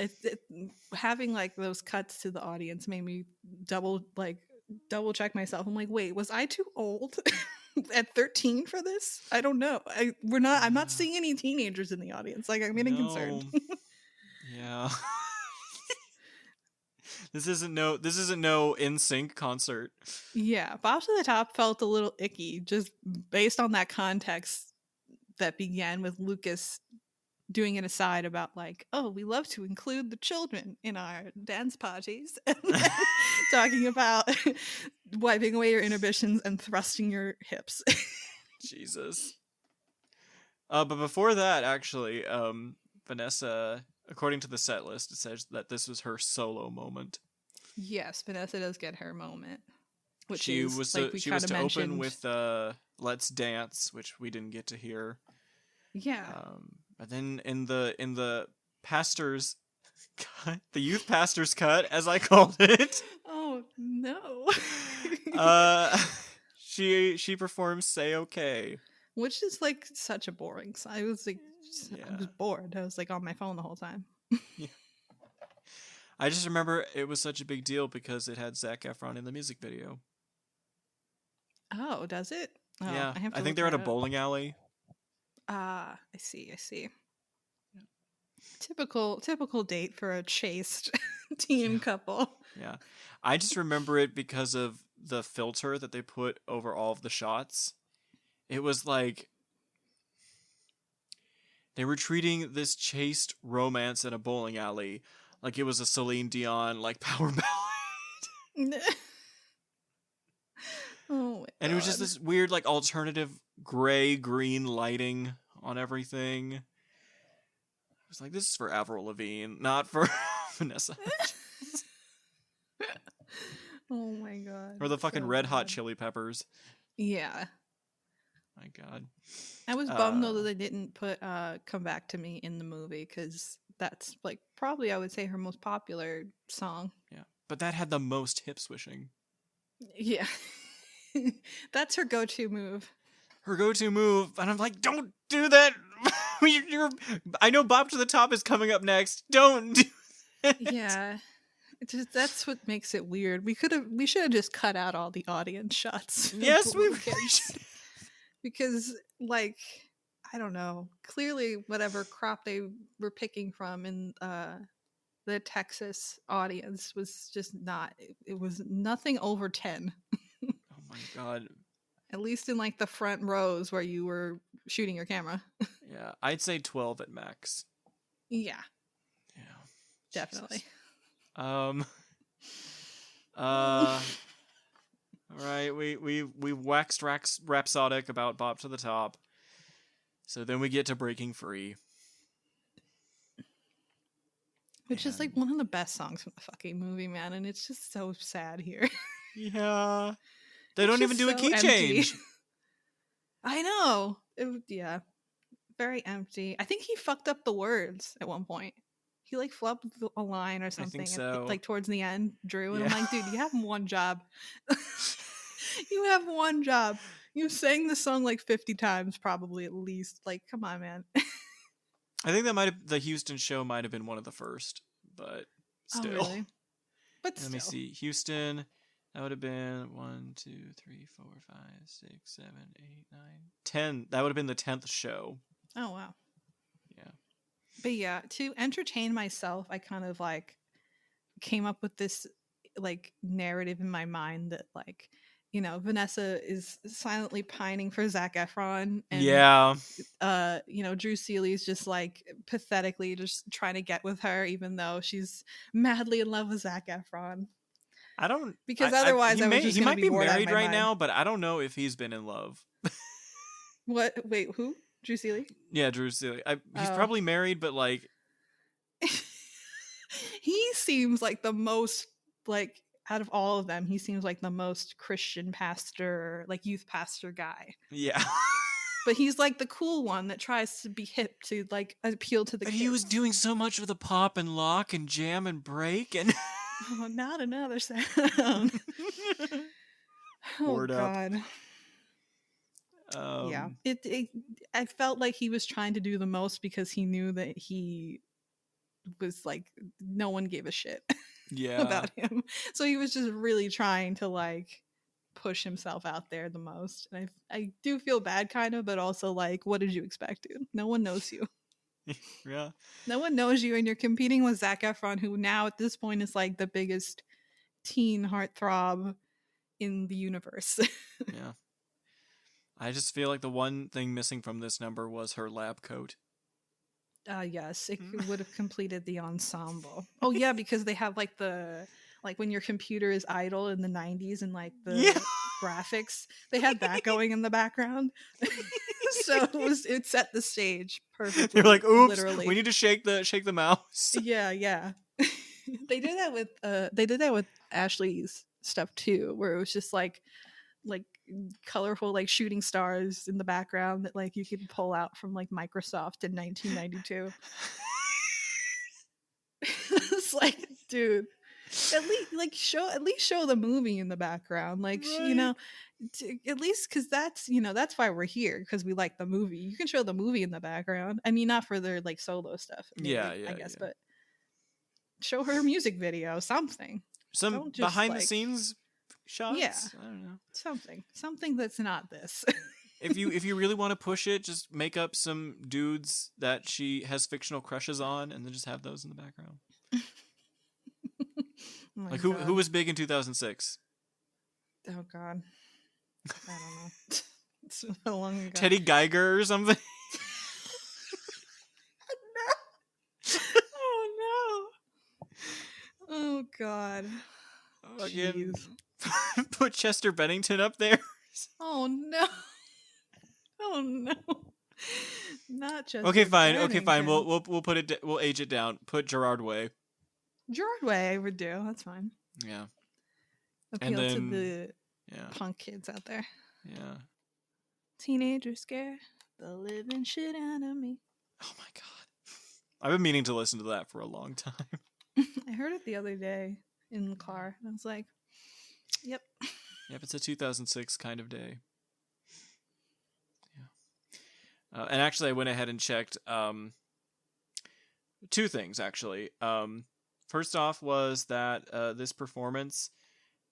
having like those cuts to the audience made me double check myself. I'm like, wait, was I too old at 13 for this? I don't know. I'm not Yeah. seeing any teenagers in the audience. Like, I'm getting concerned. No. Yeah. This isn't no NSYNC concert. Yeah, Bob to the Top felt a little icky just based on that context that began with Lucas doing an aside about like, oh, we love to include the children in our dance parties, and then talking about wiping away your inhibitions and thrusting your hips. Jesus. But before that, actually, Vanessa, according to the set list, it says that this was her solo moment. Yes, Vanessa does get her moment, which She is was like we she kind was of to mentioned. open with "Let's Dance," which we didn't get to hear. Yeah. But then in the pastor's cut, the youth pastor's cut, as I called it, Oh no. she performs "Say Okay." Which is like such a boring song. I was like, I was Yeah. bored. I was like on my phone the whole time. Yeah. I just remember it was such a big deal because it had Zac Efron in the music video. Oh, does it? Oh, Yeah, I have to I think look they're at a that up. bowling alley. Ah, I see. Typical date for a chaste teen Yeah. couple. Yeah. I just remember it because of the filter that they put over all of the shots. It was like they were treating this chaste romance in a bowling alley like it was a Celine Dion like power ballad. Oh my And it was just god. this weird like alternative gray green lighting on everything. I was like, this is for Avril Lavigne, not for Vanessa. Oh my god. Or the fucking So Red Hot bad. Chili Peppers. Yeah. My god. I was bummed though that they didn't put Come Back to Me in the movie, because that's like probably I would say her most popular song. Yeah. But that had the most hip swishing. Yeah. That's her go-to move. Her go-to move, and I'm like, don't do that. I know Bob to the Top is coming up next. Don't do that. Yeah. That's what makes it weird. We should have just cut out all the audience shots. Yes, we kids. Because like, I don't know. Clearly whatever crop they were picking from in the Texas audience was just not, it was nothing over 10. Oh my god. At least in like the front rows where you were shooting your camera. Yeah, I'd say 12 at max. Yeah, Yeah. definitely. Jesus. All right, we waxed rhapsodic about Bob to the Top. So then we get to Breaking Free. Which is like one of the best songs from the fucking movie, man, and it's just so sad here. Yeah. They don't even do a key change. I know. Yeah. Very empty. I think he fucked up the words at one point. He like flubbed a line or something. I think so. Like towards the end, Drew. And Yeah. I'm like, dude, you have one job. You have one job. You sang the song like 50 times, probably at least. Like, come on, man. I think the Houston show might have been one of the first, but still. Oh, really? But Let me see. Houston, that would have been 1, 2, 3, 4, 5, 6, 7, 8, 9, 10. That would have been the 10th show. Oh, wow. Yeah. But yeah, to entertain myself, I kind of like came up with this like narrative in my mind that like, you know, Vanessa is silently pining for Zac Efron, and yeah, you know, Drew Seeley's just like pathetically just trying to get with her, even though she's madly in love with Zac Efron. I don't, because otherwise he might be married right mind. now, but I don't know if he's been in love. What? Wait, who? Drew Seeley? Yeah, Drew Seeley. He's probably married, but like he seems like the most like, out of all of them, he seems like the most Christian pastor, like youth pastor guy. Yeah. But he's like the cool one that tries to be hip to like appeal to the But kids. he was doing so much with the pop and lock and jam and break and Oh, not another sound. Oh Word up. God. Yeah. I felt like he was trying to do the most because he knew that he was like no one gave a shit Yeah. about him. So he was just really trying to like push himself out there the most. And I do feel bad kind of, but also like, what did you expect, dude? No one knows you. Yeah. No one knows you, and you're competing with Zac Efron, who now at this point is like the biggest teen heartthrob in the universe. Yeah. I just feel like the one thing missing from this number was her lab coat. Yes, it would have completed the ensemble. Oh yeah, because they have like the like when your computer is idle in the 90s and like the graphics, they had that going in the background. So it set the stage perfectly. You're like, oops, literally. we need to shake the mouse. Yeah. They did that with Ashley's stuff too, where it was just like colorful like shooting stars in the background that like you could pull out from like Microsoft in 1992. It's like, dude, at least show the movie in the background, like Right. at least because that's why we're here, because we like the movie. You can show the movie in the background. I mean, not for their like solo stuff, maybe, I guess, but show her music video, something. Some Don't just, behind the like, scenes shots. yeah, I don't know. something that's not this. If you really want to push it, just make up some dudes that she has fictional crushes on, and then just have those in the background. Oh like God. who was big in 2006? Oh God, I don't know. It's so long ago. Teddy Geiger or something. Oh no. Oh God. Again, Jeez. put Chester Bennington up there. Oh no. Oh no. Not just Okay, fine. We'll put it. We'll age it down. Put Gerard Way. Gerard Way I would do. That's fine. Yeah. Appeal to the yeah. punk kids out there. Yeah. Teenagers scare the living shit out of me. Oh my God. I've been meaning to listen to that for a long time. I heard it the other day in the car, and I was like, yep. Yep, it's a 2006 kind of day. Yeah. And actually, I went ahead and checked two things, actually. First off was that this performance,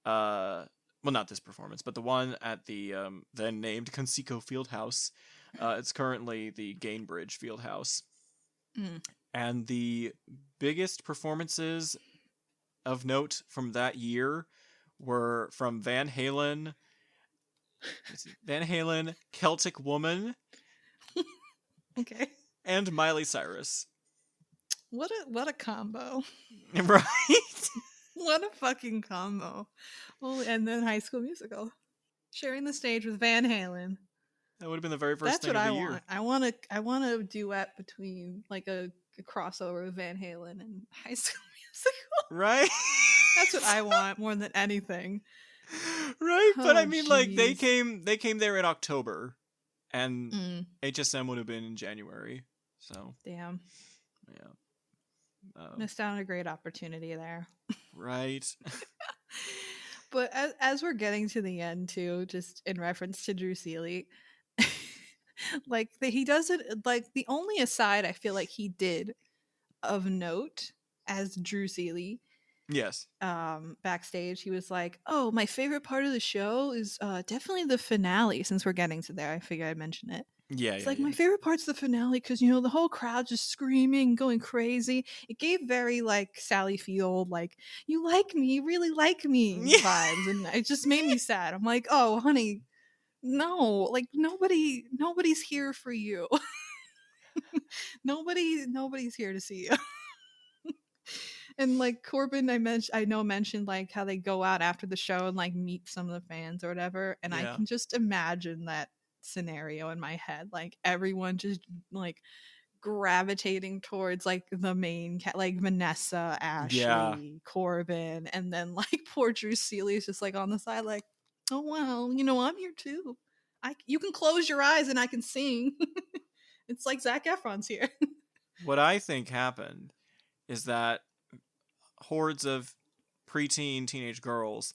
well, not this performance, but the one at the then named Conseco Fieldhouse, it's currently the Gainbridge Fieldhouse. Mm. And the biggest performances of note from that year were from Van Halen, Celtic Woman, Okay. and Miley Cyrus. What a combo. Right? What a fucking combo. Well, and then High School Musical. Sharing the stage with Van Halen. That would have been the very first That's thing what of the I year. want. I want a duet between like a crossover with Van Halen and High School Musical. Right? That's what I want more than anything. Right? But Oh, I mean, like, they jeez. came there in October, and HSM would have been in January. So Damn. Yeah. Missed out on a great opportunity there. Right. But as we're getting to the end too, just in reference to Drew Seeley, like he doesn't, like, the only aside I feel like he did of note as Drew Seeley, Yes. backstage, he was like, oh, my favorite part of the show is definitely the finale. Since we're getting to there, I figure I'd mention it. Yeah. It's like my favorite part's the finale because, you know, the whole crowd just screaming, going crazy. It gave very like Sally Field, like, you like me, you really like me vibes, and it just made me sad. I'm like, oh, honey, no, like nobody's here for you. Nobody's here to see you. And like Corbin, I know mentioned like how they go out after the show and like meet some of the fans or whatever, and I can just imagine that scenario in my head, like everyone just like gravitating towards like the main cat, like Vanessa, Yeah. Ashley, Corbin, and then like poor Drew Seeley is just like on the side, like, oh well, I'm here too. You can close your eyes and I can sing. It's like Zac Efron's here. What I think happened is that hordes of preteen teenage girls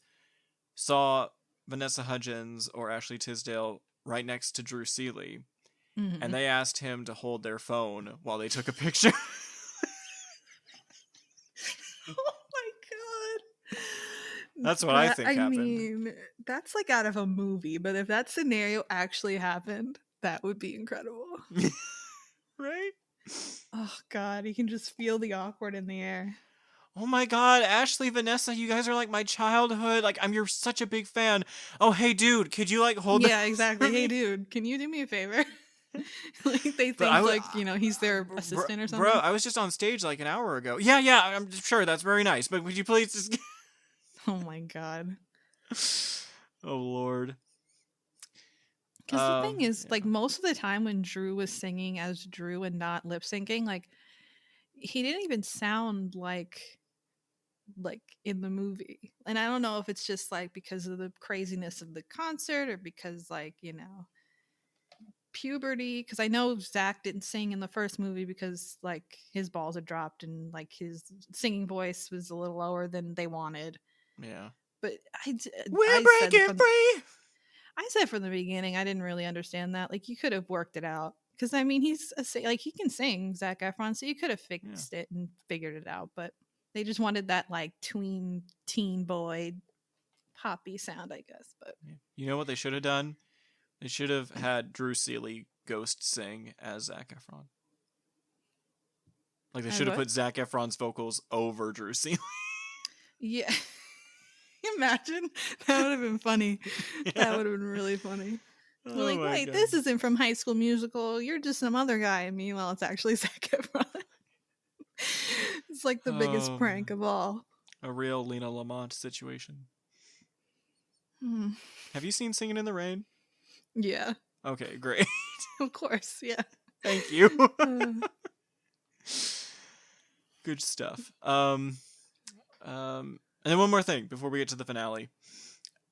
saw Vanessa Hudgens or Ashley Tisdale right next to Drew Seeley, Mm-hmm. and they asked him to hold their phone while they took a picture. Oh my god. That's what I think happened. Mean, that's like out of a movie, but if that scenario actually happened, that would be incredible. Right? Oh god, you can just feel the awkward in the air. Oh my god, Ashley, Vanessa, you guys are like my childhood. Like, you're such a big fan. Oh, hey, dude, could you like hold Yeah, that exactly. for Hey, me? dude, can you do me a favor? Like they But I think would, like, he's their assistant or something. Bro, I was just on stage like an hour ago. Yeah, I'm sure that's very nice, but would you please just... Oh my god. Oh, Lord. Because the thing is, Yeah. like, most of the time when Drew was singing as Drew and not lip syncing, like, he didn't even sound like in the movie. And I don't know if it's just like because of the craziness of the concert or because like, puberty. Because I know Zach didn't sing in the first movie because like his balls had dropped and like his singing voice was a little lower than they wanted. Yeah. But We're breaking free! I said from the beginning, I didn't really understand that. Like, you could have worked it out. Because, I mean, he can sing, Zac Efron, so you could have fixed it and figured it out. But they just wanted that, like, tween teen boy poppy sound, I guess. But you know what they should have done? They should have had Drew Seeley ghost sing as Zac Efron. Like, they should have put Zac Efron's vocals over Drew Seeley. Yeah. Imagine. That would have been funny. Yeah. That would have been really funny. Oh, like, wait, God. This isn't from High School Musical. You're just some other guy. And meanwhile, it's actually Zac Efron. It's like the biggest prank of all. A real Lena Lamont situation. Hmm. Have you seen Singing in the Rain? Yeah. Okay, great. Of course, yeah. Thank you. Good stuff. And then one more thing before we get to the finale.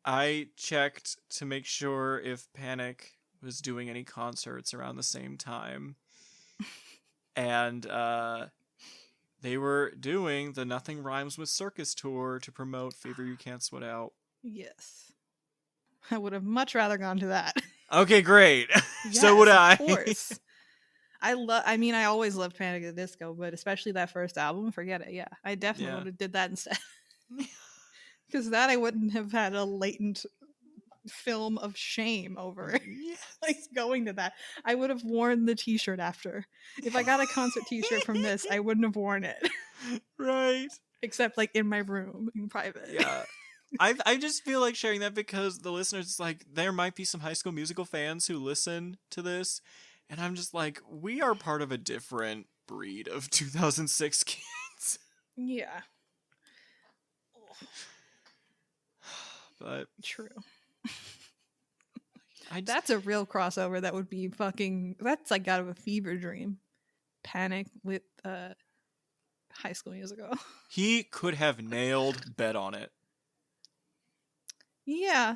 I checked to make sure if Panic was doing any concerts around the same time. And they were doing the Nothing Rhymes with Circus tour to promote Fever You Can't Sweat Out. Yes. I would have much rather gone to that. Okay, great. Yes, so would I. Of course. I always loved Panic at the Disco, but especially that first album, forget it. Yeah. I definitely would have did that instead. Because that I wouldn't have had a latent film of shame over it. Yes. Like going to that. I would have worn the t-shirt after. If I got a concert t-shirt from this, I wouldn't have worn it. Right. Except like in my room in private. Yeah. I just feel like sharing that because the listeners, like, there might be some High School Musical fans who listen to this, and I'm just like, we are part of a different breed of 2006 kids. Yeah. But true. That's a real crossover. That would be fucking. That's like out of a fever dream. Panic with High School Musical. He could have nailed Bet on It. Yeah,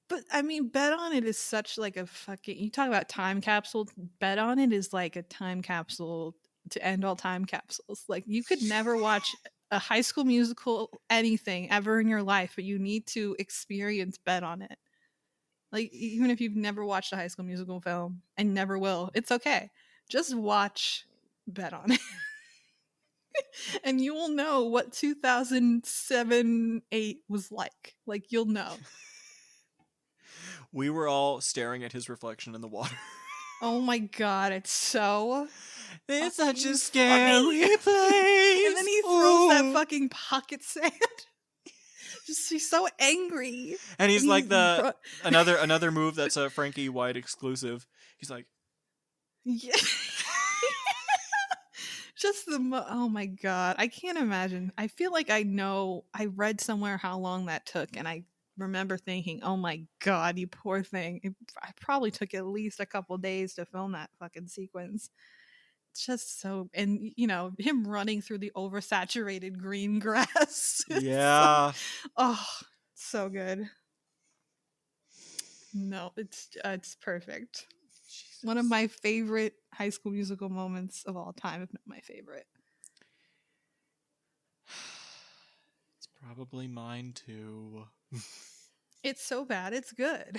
but I mean, Bet on It is such like a fucking. You talk about time capsule. Bet on It is like a time capsule to end all time capsules. Like you could never watch a High School Musical anything ever in your life, but you need to experience Bet on It. Like even if you've never watched a High School Musical film and never will, it's okay. Just watch Bet on It. And you will know what 2007-8 was like. Like you'll know. We were all staring at his reflection in the water. Oh my god, it's such a scary place. And then he throws that fucking pocket sand. He's so angry. And he's like another move that's a Frankie White exclusive. He's like, yeah. Oh my god, I can't imagine. I feel like I read somewhere how long that took, and I remember thinking, oh my god, you poor thing. I probably took at least a couple days to film that fucking sequence. it's just so, and him running through the oversaturated green grass. Yeah. Oh, so good. No, it's perfect. Jesus. One of my favorite High School Musical moments of all time, if not my favorite. It's probably mine too. It's so bad, it's good.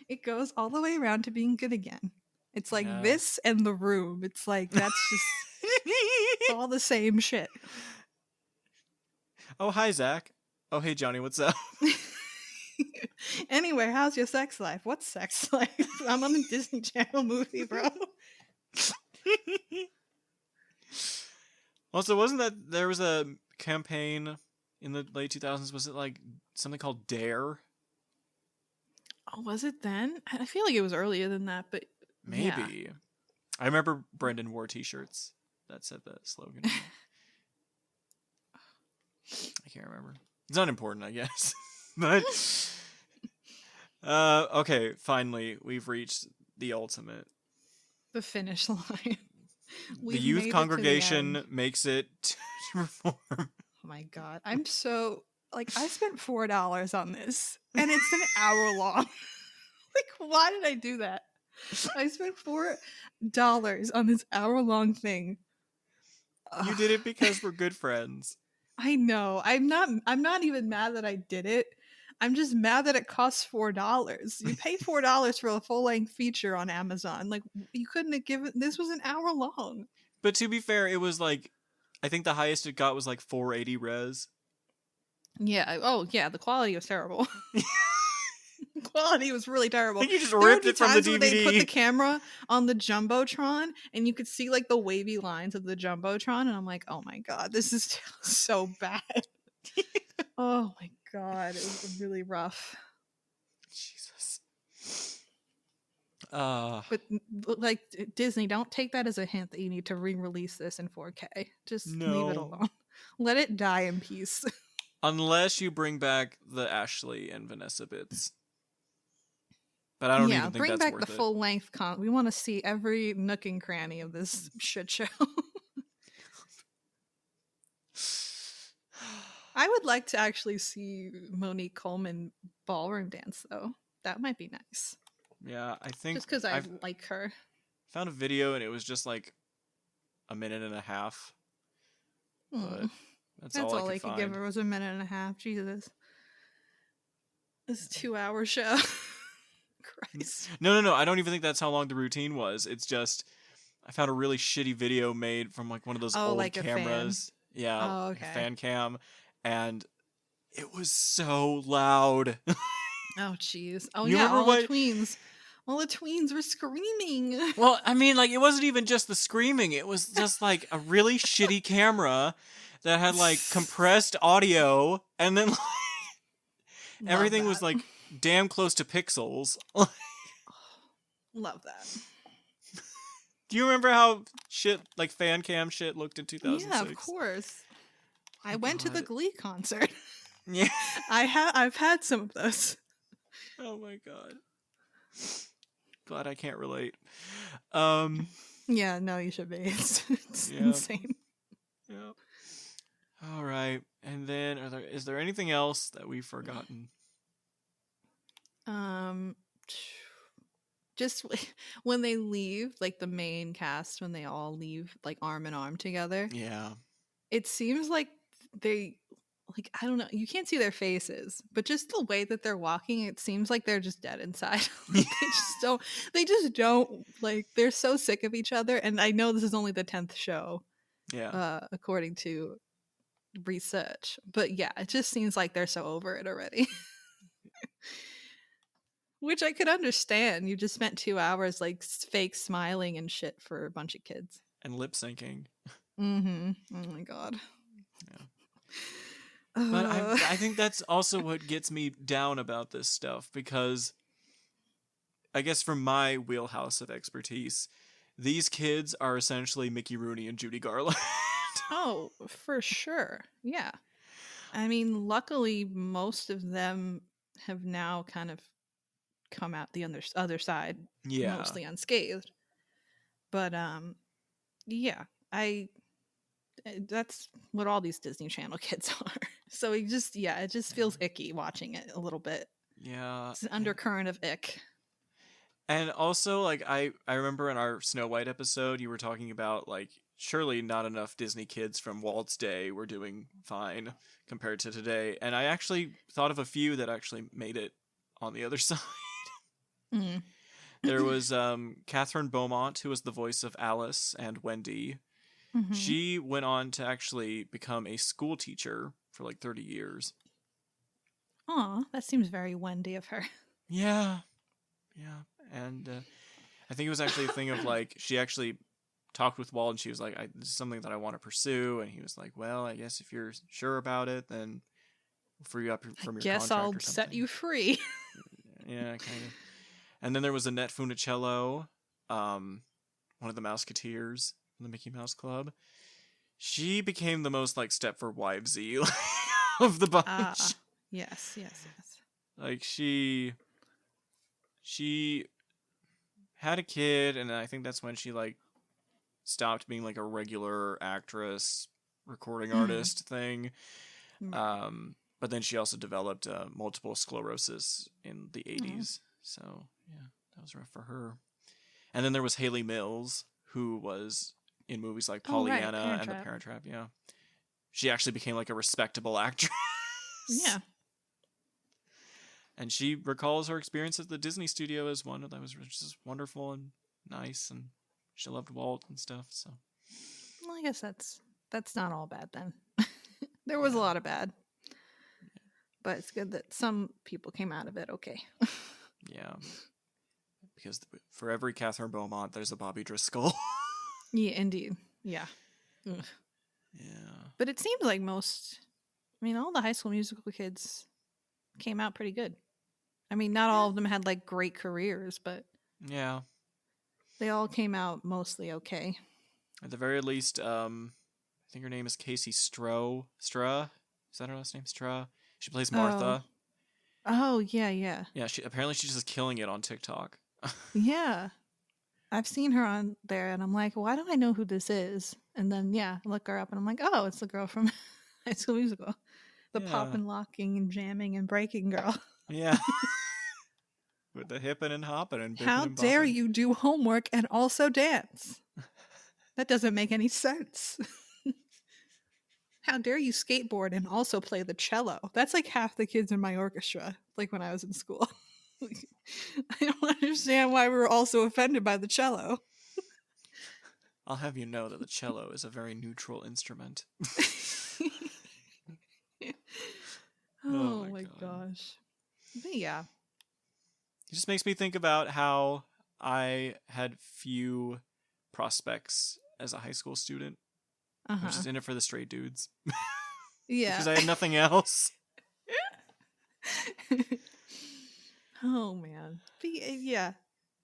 It goes all the way around to being good again. It's like Yeah. this and The Room. It's like that's just it's all the same shit. Oh, hi, Zach. Oh, hey, Johnny, what's up? Anyway, how's your sex life? What's sex life? I'm on a Disney Channel movie, bro. Also, wasn't that there was a campaign in the late 2000s? Was it like something called Dare? Oh, was it then? I feel like it was earlier than that, but yeah. Maybe. I remember Brendan wore t-shirts that said that slogan. I can't remember. It's not important, I guess. But okay, finally we've reached the ultimate. The finish line. The youth congregation makes it to reform. Oh my god. I'm so like I spent $4 on this and it's an hour long. Like why did I do that? I spent $4 on this hour-long thing. You Ugh. did it because we're good friends. I know. I'm not even mad that I did it. I'm just mad that it costs $4. You pay $4 for a full-length feature on Amazon. Like you couldn't have given this was an hour long. But to be fair, it was like I think the highest it got was like 480 res. Yeah. Oh yeah, the quality was terrible. The quality was really terrible. I think you just There would ripped be it from the times where they put DVD. the camera on the Jumbotron and you could see like the wavy lines of the Jumbotron and I'm like, oh my god, this is so bad. Oh my god, it was really rough. Jesus. But like Disney, don't take that as a hint that you need to re-release this in 4K. Just leave it No. alone. Let it die in peace. Unless you bring back the Ashley and Vanessa bits. But I don't even think bring that's back worth the it. full length We want to see every nook and cranny of this shit show. I would like to actually see Monique Coleman ballroom dance though. That might be nice. Yeah, I think Just because I I've like her. found a video and it was just like a minute and a half. But that's all I could give her was a minute and a half. Jesus. This 2-hour show. Christ. No. I don't even think that's how long the routine was. It's just I found a really shitty video made from like one of those old like cameras. Yeah, Oh, like a okay. fan cam, and it was so loud. Oh, jeez. Oh, You yeah. remember All what? the tweens. All the tweens were screaming. Well, I mean, like it wasn't even just the screaming. It was just like a really shitty camera that had like compressed audio, and then like, everything was like damn close to pixels. Love that. Do you remember how shit like fan cam shit looked in 2006? Yeah, of course. I went to the God. Glee concert. Yeah. I've had some of those. Oh my god. Glad I can't relate. Yeah, no, you should be. It's Yeah. insane. Yeah. All right. And then is there anything else that we've forgotten? Just when they leave, like the main cast, when they all leave like arm in arm together, Yeah. it seems like they like I don't know, you can't see their faces, but just the way that they're walking, it seems like they're just dead inside. They just don't like they're so sick of each other. And I know this is only the 10th show, according to research, but yeah, it just seems like they're so over it already. Which I could understand. You just spent 2 hours like fake smiling and shit for a bunch of kids. And lip syncing. Mm-hmm. Oh my god. Yeah. But I think that's also what gets me down about this stuff, because I guess from my wheelhouse of expertise, these kids are essentially Mickey Rooney and Judy Garland. Oh, for sure. Yeah. I mean, luckily, most of them have now kind of come out the other side, Yeah. mostly unscathed. But yeah, that's what all these Disney Channel kids are. So it just feels icky watching it a little bit. Yeah. It's an undercurrent of ick. And also, like, I remember in our Snow White episode, you were talking about, like, surely not enough Disney kids from Walt's day were doing fine compared to today. And I actually thought of a few that actually made it on the other side. Mm. There was Catherine Beaumont, who was the voice of Alice and Wendy. Mm-hmm. She went on to actually become a school teacher for like 30 years. Aw, that seems very Wendy of her. Yeah. Yeah. And I think it was actually a thing of like, she actually talked with Walt and she was like, this is something that I want to pursue. And he was like, well, I guess if you're sure about it, then we'll free you up from your Guess contract I'll or set something. you free. Yeah, kind of. And then there was Annette Funicello, one of the Mouseketeers from the Mickey Mouse Club. She became the most like Stepford Wivesy of the bunch. Yes. Like she had a kid, and I think that's when she like stopped being like a regular actress, recording artist thing. But then she also developed multiple sclerosis in the 80s. So yeah, that was rough for her. And then there was Haley Mills, who was in movies like Pollyanna and The Parent Trap. Yeah, she actually became like a respectable actress. Yeah. And she recalls her experience at the Disney studio as one that was just wonderful and nice, and she loved Walt and stuff. So, well, I guess that's not all bad then. There was a lot of bad, but it's good that some people came out of it okay. Yeah, because for every Catherine Beaumont, there's a Bobby Driscoll. Yeah, indeed. Yeah. Ugh. Yeah. But it seems like all the High School Musical kids came out pretty good. I mean, not all of them had like great careers, but yeah, they all came out mostly okay. At the very least, I think her name is Casey Stroh. Is that her last name? Stroh. She plays Martha. Oh yeah. Yeah, she's just killing it on TikTok. Yeah. I've seen her on there and I'm like, why do I know who this is? And then I look her up and I'm like, oh, it's the girl from High School Musical. The popping, locking, and jamming and breaking girl. Yeah. With the hippin' and hoppin' and bippin' How and dare boppin'. you do homework and also dance? That doesn't make any sense. How dare you skateboard and also play the cello? That's like half the kids in my orchestra, like when I was in school. I don't understand why we were also offended by the cello. I'll have you know that the cello is a very neutral instrument. Oh my gosh. But yeah. It just makes me think about how I had few prospects as a high school student. I was just in it for the straight dudes. Yeah. Because I had nothing else. Oh man. But yeah.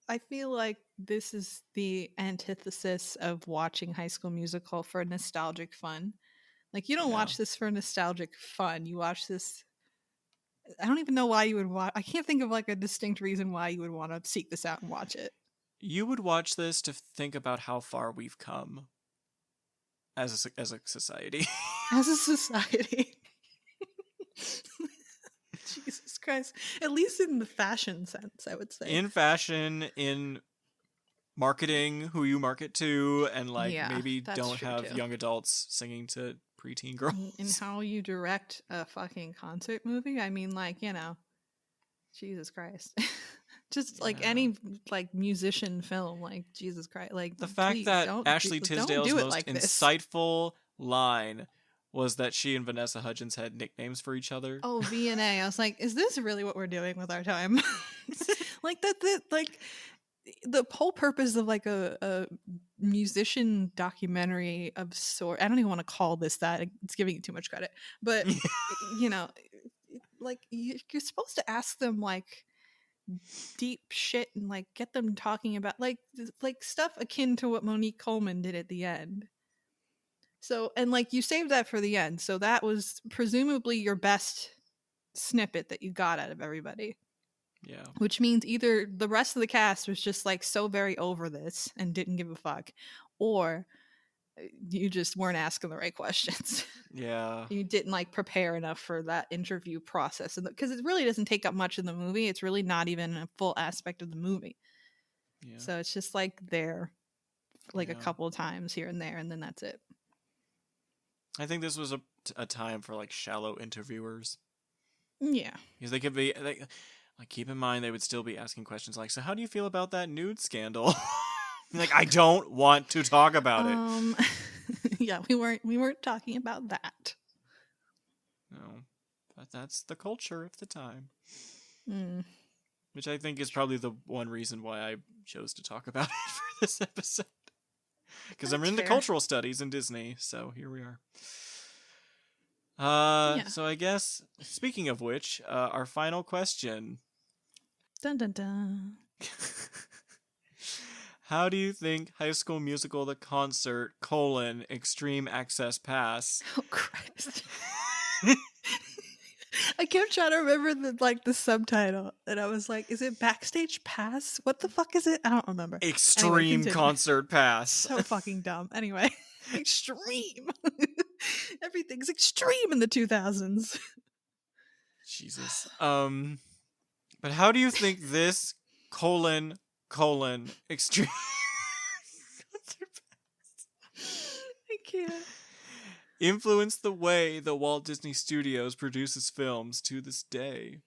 I feel like this is the antithesis of watching High School Musical for nostalgic fun. Like you don't watch this for nostalgic fun. You watch this. I don't even know why you would watch. I can't think of like a distinct reason why you would want to seek this out and watch it. You would watch this to think about how far we've come as a society. As a society. Jesus Christ. At least in the fashion sense, I would say. In fashion, in marketing, who you market to, and like maybe don't have young adults singing to preteen girls. And how you direct a fucking concert movie. I mean, like, Jesus Christ. Just like any like musician film, like Jesus Christ. Like the fact that Ashley Tisdale's most like insightful line was that she and Vanessa Hudgens had nicknames for each other. Oh, V&A. I was like, is this really what we're doing with our time? Like that's it. Like the whole purpose of like a musician documentary of sort. I don't even want to call this that. It's giving it too much credit. But like you're supposed to ask them like deep shit and like get them talking about like stuff akin to what Monique Coleman did at the end. So, and like you saved that for the end. So that was presumably your best snippet that you got out of everybody. Yeah. Which means either the rest of the cast was just like so very over this and didn't give a fuck, or you just weren't asking the right questions. Yeah. You didn't like prepare enough for that interview process, and because it really doesn't take up much in the movie. It's really not even a full aspect of the movie. Yeah. So it's just like there, like a Yeah. couple of times here and there, and then that's it. I think this was a time for like shallow interviewers. Yeah. Because they could be like keep in mind they would still be asking questions like, so how do you feel about that nude scandal? Like, I don't want to talk about it. Yeah, we weren't talking about that. No. But that's the culture of the time. Mm. Which I think is probably the one reason why I chose to talk about it for this episode. Because I'm into cultural studies in Disney, so here we are. Yeah. So I guess, speaking of which, our final question. Dun dun dun. How do you think High School Musical the concert, Extreme Access Pass? Oh Christ. I kept trying to remember the subtitle, and I was like, is it Backstage Pass? What the fuck is it? I don't remember. Extreme Concert Pass. So fucking dumb. Anyway, extreme. Everything's extreme in the 2000s. Jesus. But how do you think this extreme I can't. influence the way the Walt Disney Studios produces films to this day?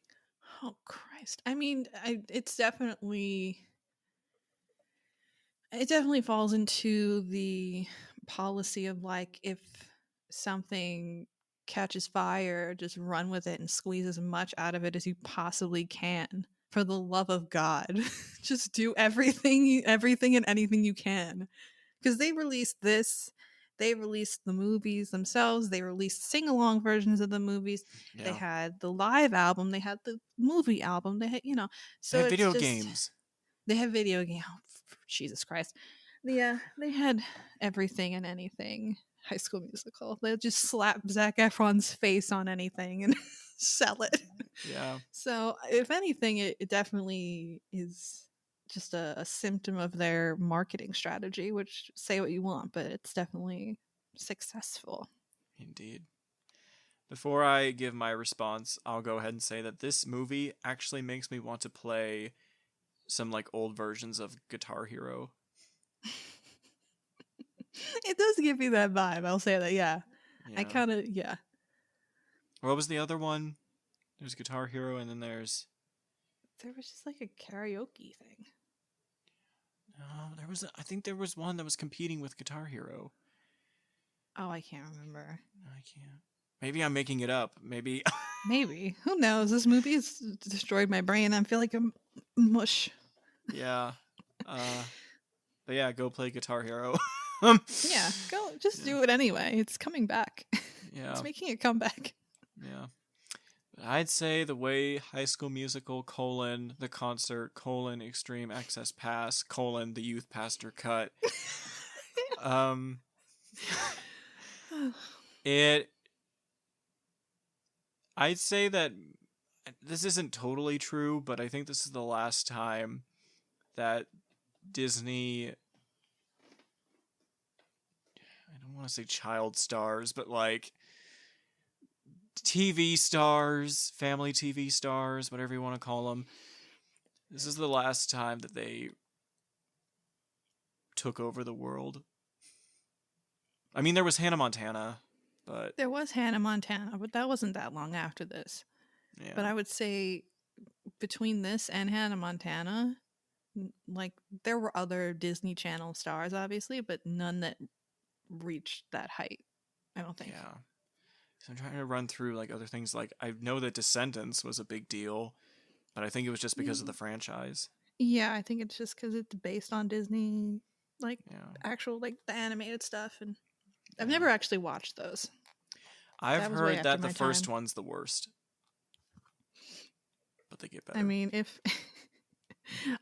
Oh Christ. I mean, it definitely falls into the policy of like, if something catches fire, just run with it and squeeze as much out of it as you possibly can. For the love of God, just do everything and anything you can. Because they released this, they released the movies themselves, they released sing-along versions of the movies. Yeah. They had the live album, they had the movie album, they had, so they have it's video just, games. They have video games. Oh, Jesus Christ. Yeah, they had everything and anything. High School Musical. They'll just slap Zac Efron's face on anything and sell it. Yeah. So, if anything, it definitely is just a symptom of their marketing strategy, which, say what you want, but it's definitely successful. Indeed. Before I give my response, I'll go ahead and say that this movie actually makes me want to play some like old versions of Guitar Hero. It does give you that vibe. I'll say that. Yeah. I kind of, yeah. What was the other one? There's Guitar Hero, and then there was just like a karaoke thing. No, I think there was one that was competing with Guitar Hero. Oh, I can't remember. I can't. Maybe I'm making it up. Maybe. Maybe. Who knows? This movie has destroyed my brain. I feel like I'm mush. Yeah. But yeah, go play Guitar Hero. Yeah, go. Just do it anyway. It's coming back. Yeah. It's making a comeback. Yeah. But I'd say the way High School Musical, the concert, Extreme Access Pass, the Youth Pastor Cut. I'd say that this isn't totally true, but I think this is the last time that Disney, I don't want to say child stars, but like TV stars, family TV stars, whatever you want to call them. This is the last time that they took over the world. I mean, there was Hannah Montana, but... There was Hannah Montana, but that wasn't that long after this. Yeah. But I would say between this and Hannah Montana, like, there were other Disney Channel stars, obviously, but none that reached that height, I don't think. Yeah. So I'm trying to run through, like, other things. Like, I know that Descendants was a big deal, but I think it was just because of the franchise. Yeah, I think it's just because it's based on Disney, like, actual, like, the animated stuff, and I've never actually watched those. I've heard that the first one's the worst. But they get better. I mean, if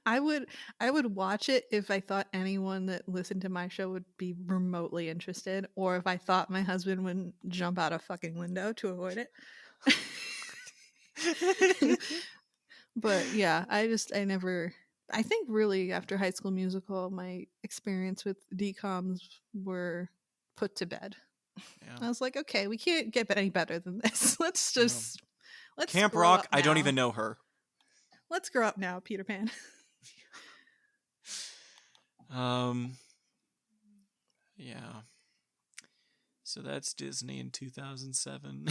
I would watch it if I thought anyone that listened to my show would be remotely interested, or if I thought my husband would jump out a fucking window to avoid it. But yeah, I think really after High School Musical, my experience with DComs were put to bed. Yeah. I was like, okay, we can't get any better than this. Let's Camp grow Rock. up I don't now. even know her. Let's grow up now, Peter Pan. Yeah. So that's Disney in 2007.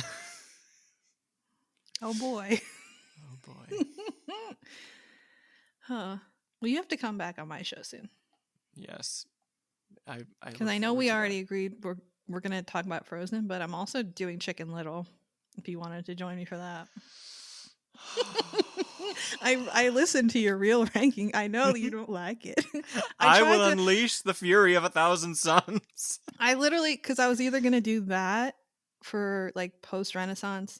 Oh boy. Oh boy. Huh. Well, you have to come back on my show soon. Yes. Because I know we already agreed we're gonna talk about Frozen, but I'm also doing Chicken Little. If you wanted to join me for that. I listened to your real ranking. I know you don't like it. I will unleash the fury of 1,000 suns. I literally, because I was either gonna do that for like post Renaissance,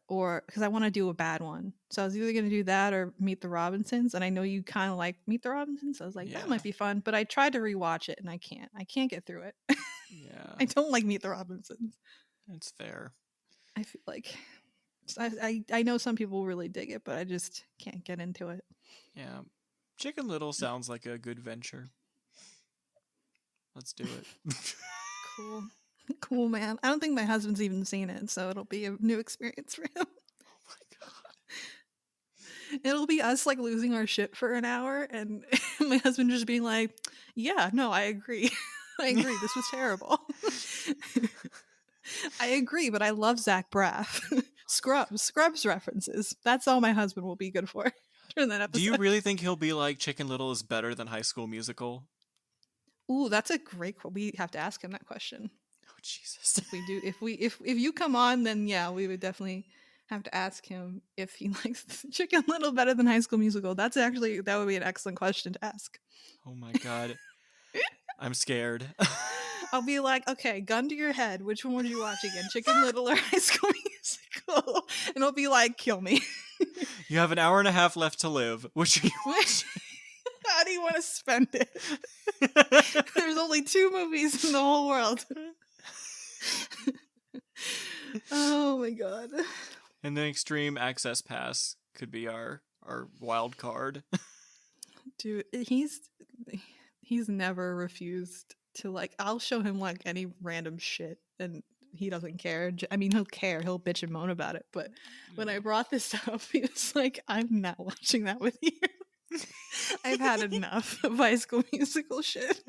or because I want to do a bad one. So I was either gonna do that or Meet the Robinsons, and I know you kind of like Meet the Robinsons. So I was like, that might be fun, but I tried to rewatch it and I can't get through it. Yeah, I don't like Meet the Robinsons. That's fair. I feel like I know some people really dig it, but I just can't get into it. Yeah, Chicken Little sounds like a good venture. Let's do it. Cool, man. I don't think my husband's even seen it, so it'll be a new experience for him. Oh my god. It'll be us like losing our shit for an hour and my husband just being like, yeah, no, I agree. I agree. This was terrible. I agree, but I love Zach Braff. Scrubs references. That's all my husband will be good for during that episode. Do you really think he'll be like Chicken Little is better than High School Musical? Ooh, that's a great question. We have to ask him that question. Oh Jesus. If you come on, then yeah, we would definitely have to ask him if he likes Chicken Little better than High School Musical. That would be an excellent question to ask. Oh my god. I'm scared. I'll be like, okay, gun to your head. Which one would you watch again? Chicken Little or High School Musical? And it'll be like, kill me. You have an hour and a half left to live. Which are you watching? How do you want to spend it? There's only 2 movies in the whole world. Oh my god. And the Extreme Access Pass could be our wild card. Dude, he's never refused to, like, I'll show him like any random shit and he doesn't care. I mean, he'll care. He'll bitch and moan about it. But when I brought this up, he was like, I'm not watching that with you. I've had enough of High School Musical shit.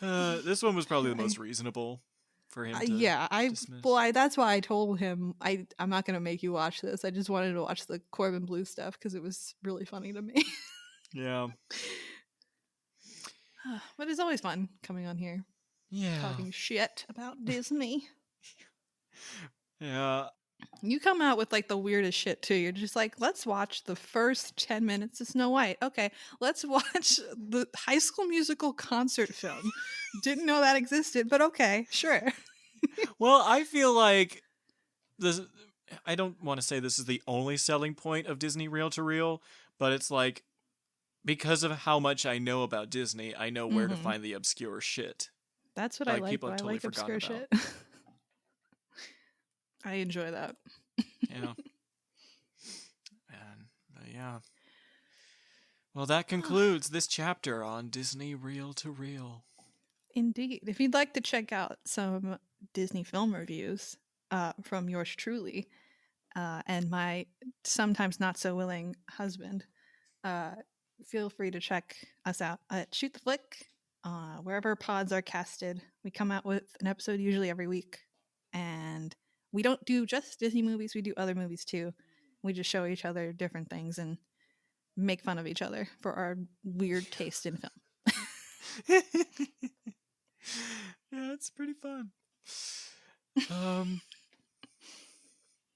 This one was probably the most reasonable for him to dismiss. That's why I told him I'm not going to make you watch this. I just wanted to watch the Corbin Blue stuff because it was really funny to me. Yeah. But it's always fun coming on here. Yeah. Talking shit about Disney. Yeah. You come out with like the weirdest shit too. You're just like, let's watch the first 10 minutes of Snow White. Okay, let's watch the High School Musical concert film. Didn't know that existed, but okay, sure. Well, I feel like this. I don't want to say this is the only selling point of Disney Reel to Reel, but it's like because of how much I know about Disney, I know where to find the obscure shit. That's what I like. People have totally obscure about. Shit. I enjoy that. Yeah. Yeah. Well, that concludes this chapter on Disney Reel to Reel. Indeed. If you'd like to check out some Disney film reviews from yours truly and my sometimes not so willing husband, feel free to check us out at Shoot the Flick, wherever pods are casted. We come out with an episode usually every week, and we don't do just Disney movies, we do other movies too. We just show each other different things and make fun of each other for our weird taste in film. Yeah, it's pretty fun.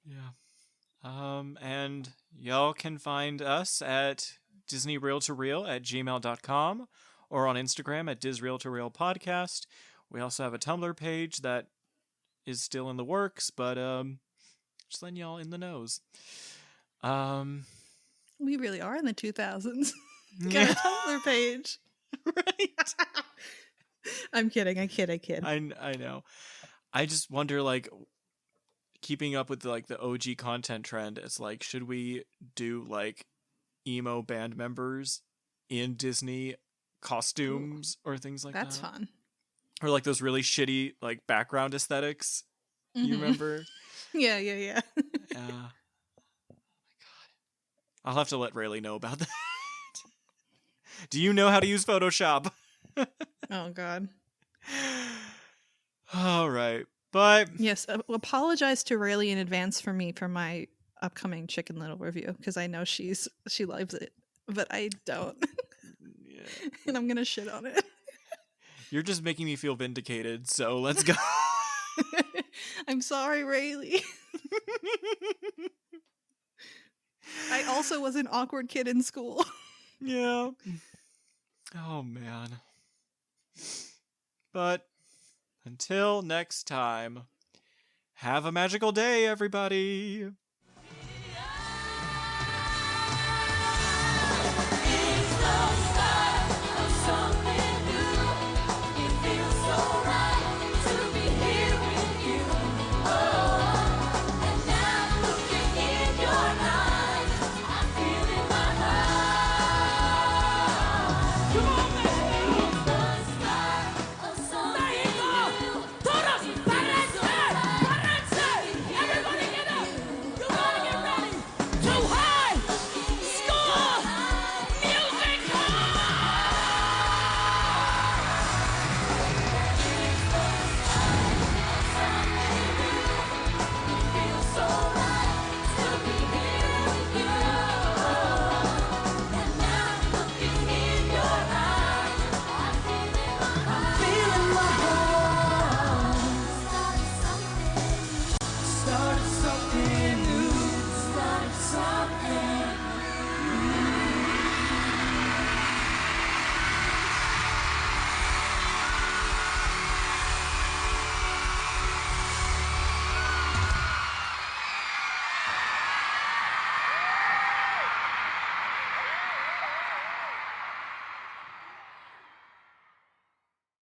Yeah. And y'all can find us at disneyreeltoreel@gmail.com or on Instagram at disreeltoreelpodcast. We also have a Tumblr page that is still in the works, but just letting y'all in the knows. We really are in the 2000s. Got a Tumblr page. Right. I'm kidding. I kid. I know. I just wonder, like, keeping up with the OG content trend, it's like, should we do like emo band members in Disney costumes or things like that? That's fun. or like those really shitty like background aesthetics. You remember? Yeah, yeah, yeah. Yeah. I'll have to let Rayleigh know about that. Do you know how to use Photoshop? Oh God. All right. But Yes, apologize to Rayleigh in advance for me for my upcoming Chicken Little review because I know she loves it, but I don't, yeah, and I'm gonna shit on it. you're just making me feel vindicated, so let's go. I'm sorry, Rayleigh. I also was an awkward kid in school. Yeah. Oh man. But until next time, have a magical day, everybody.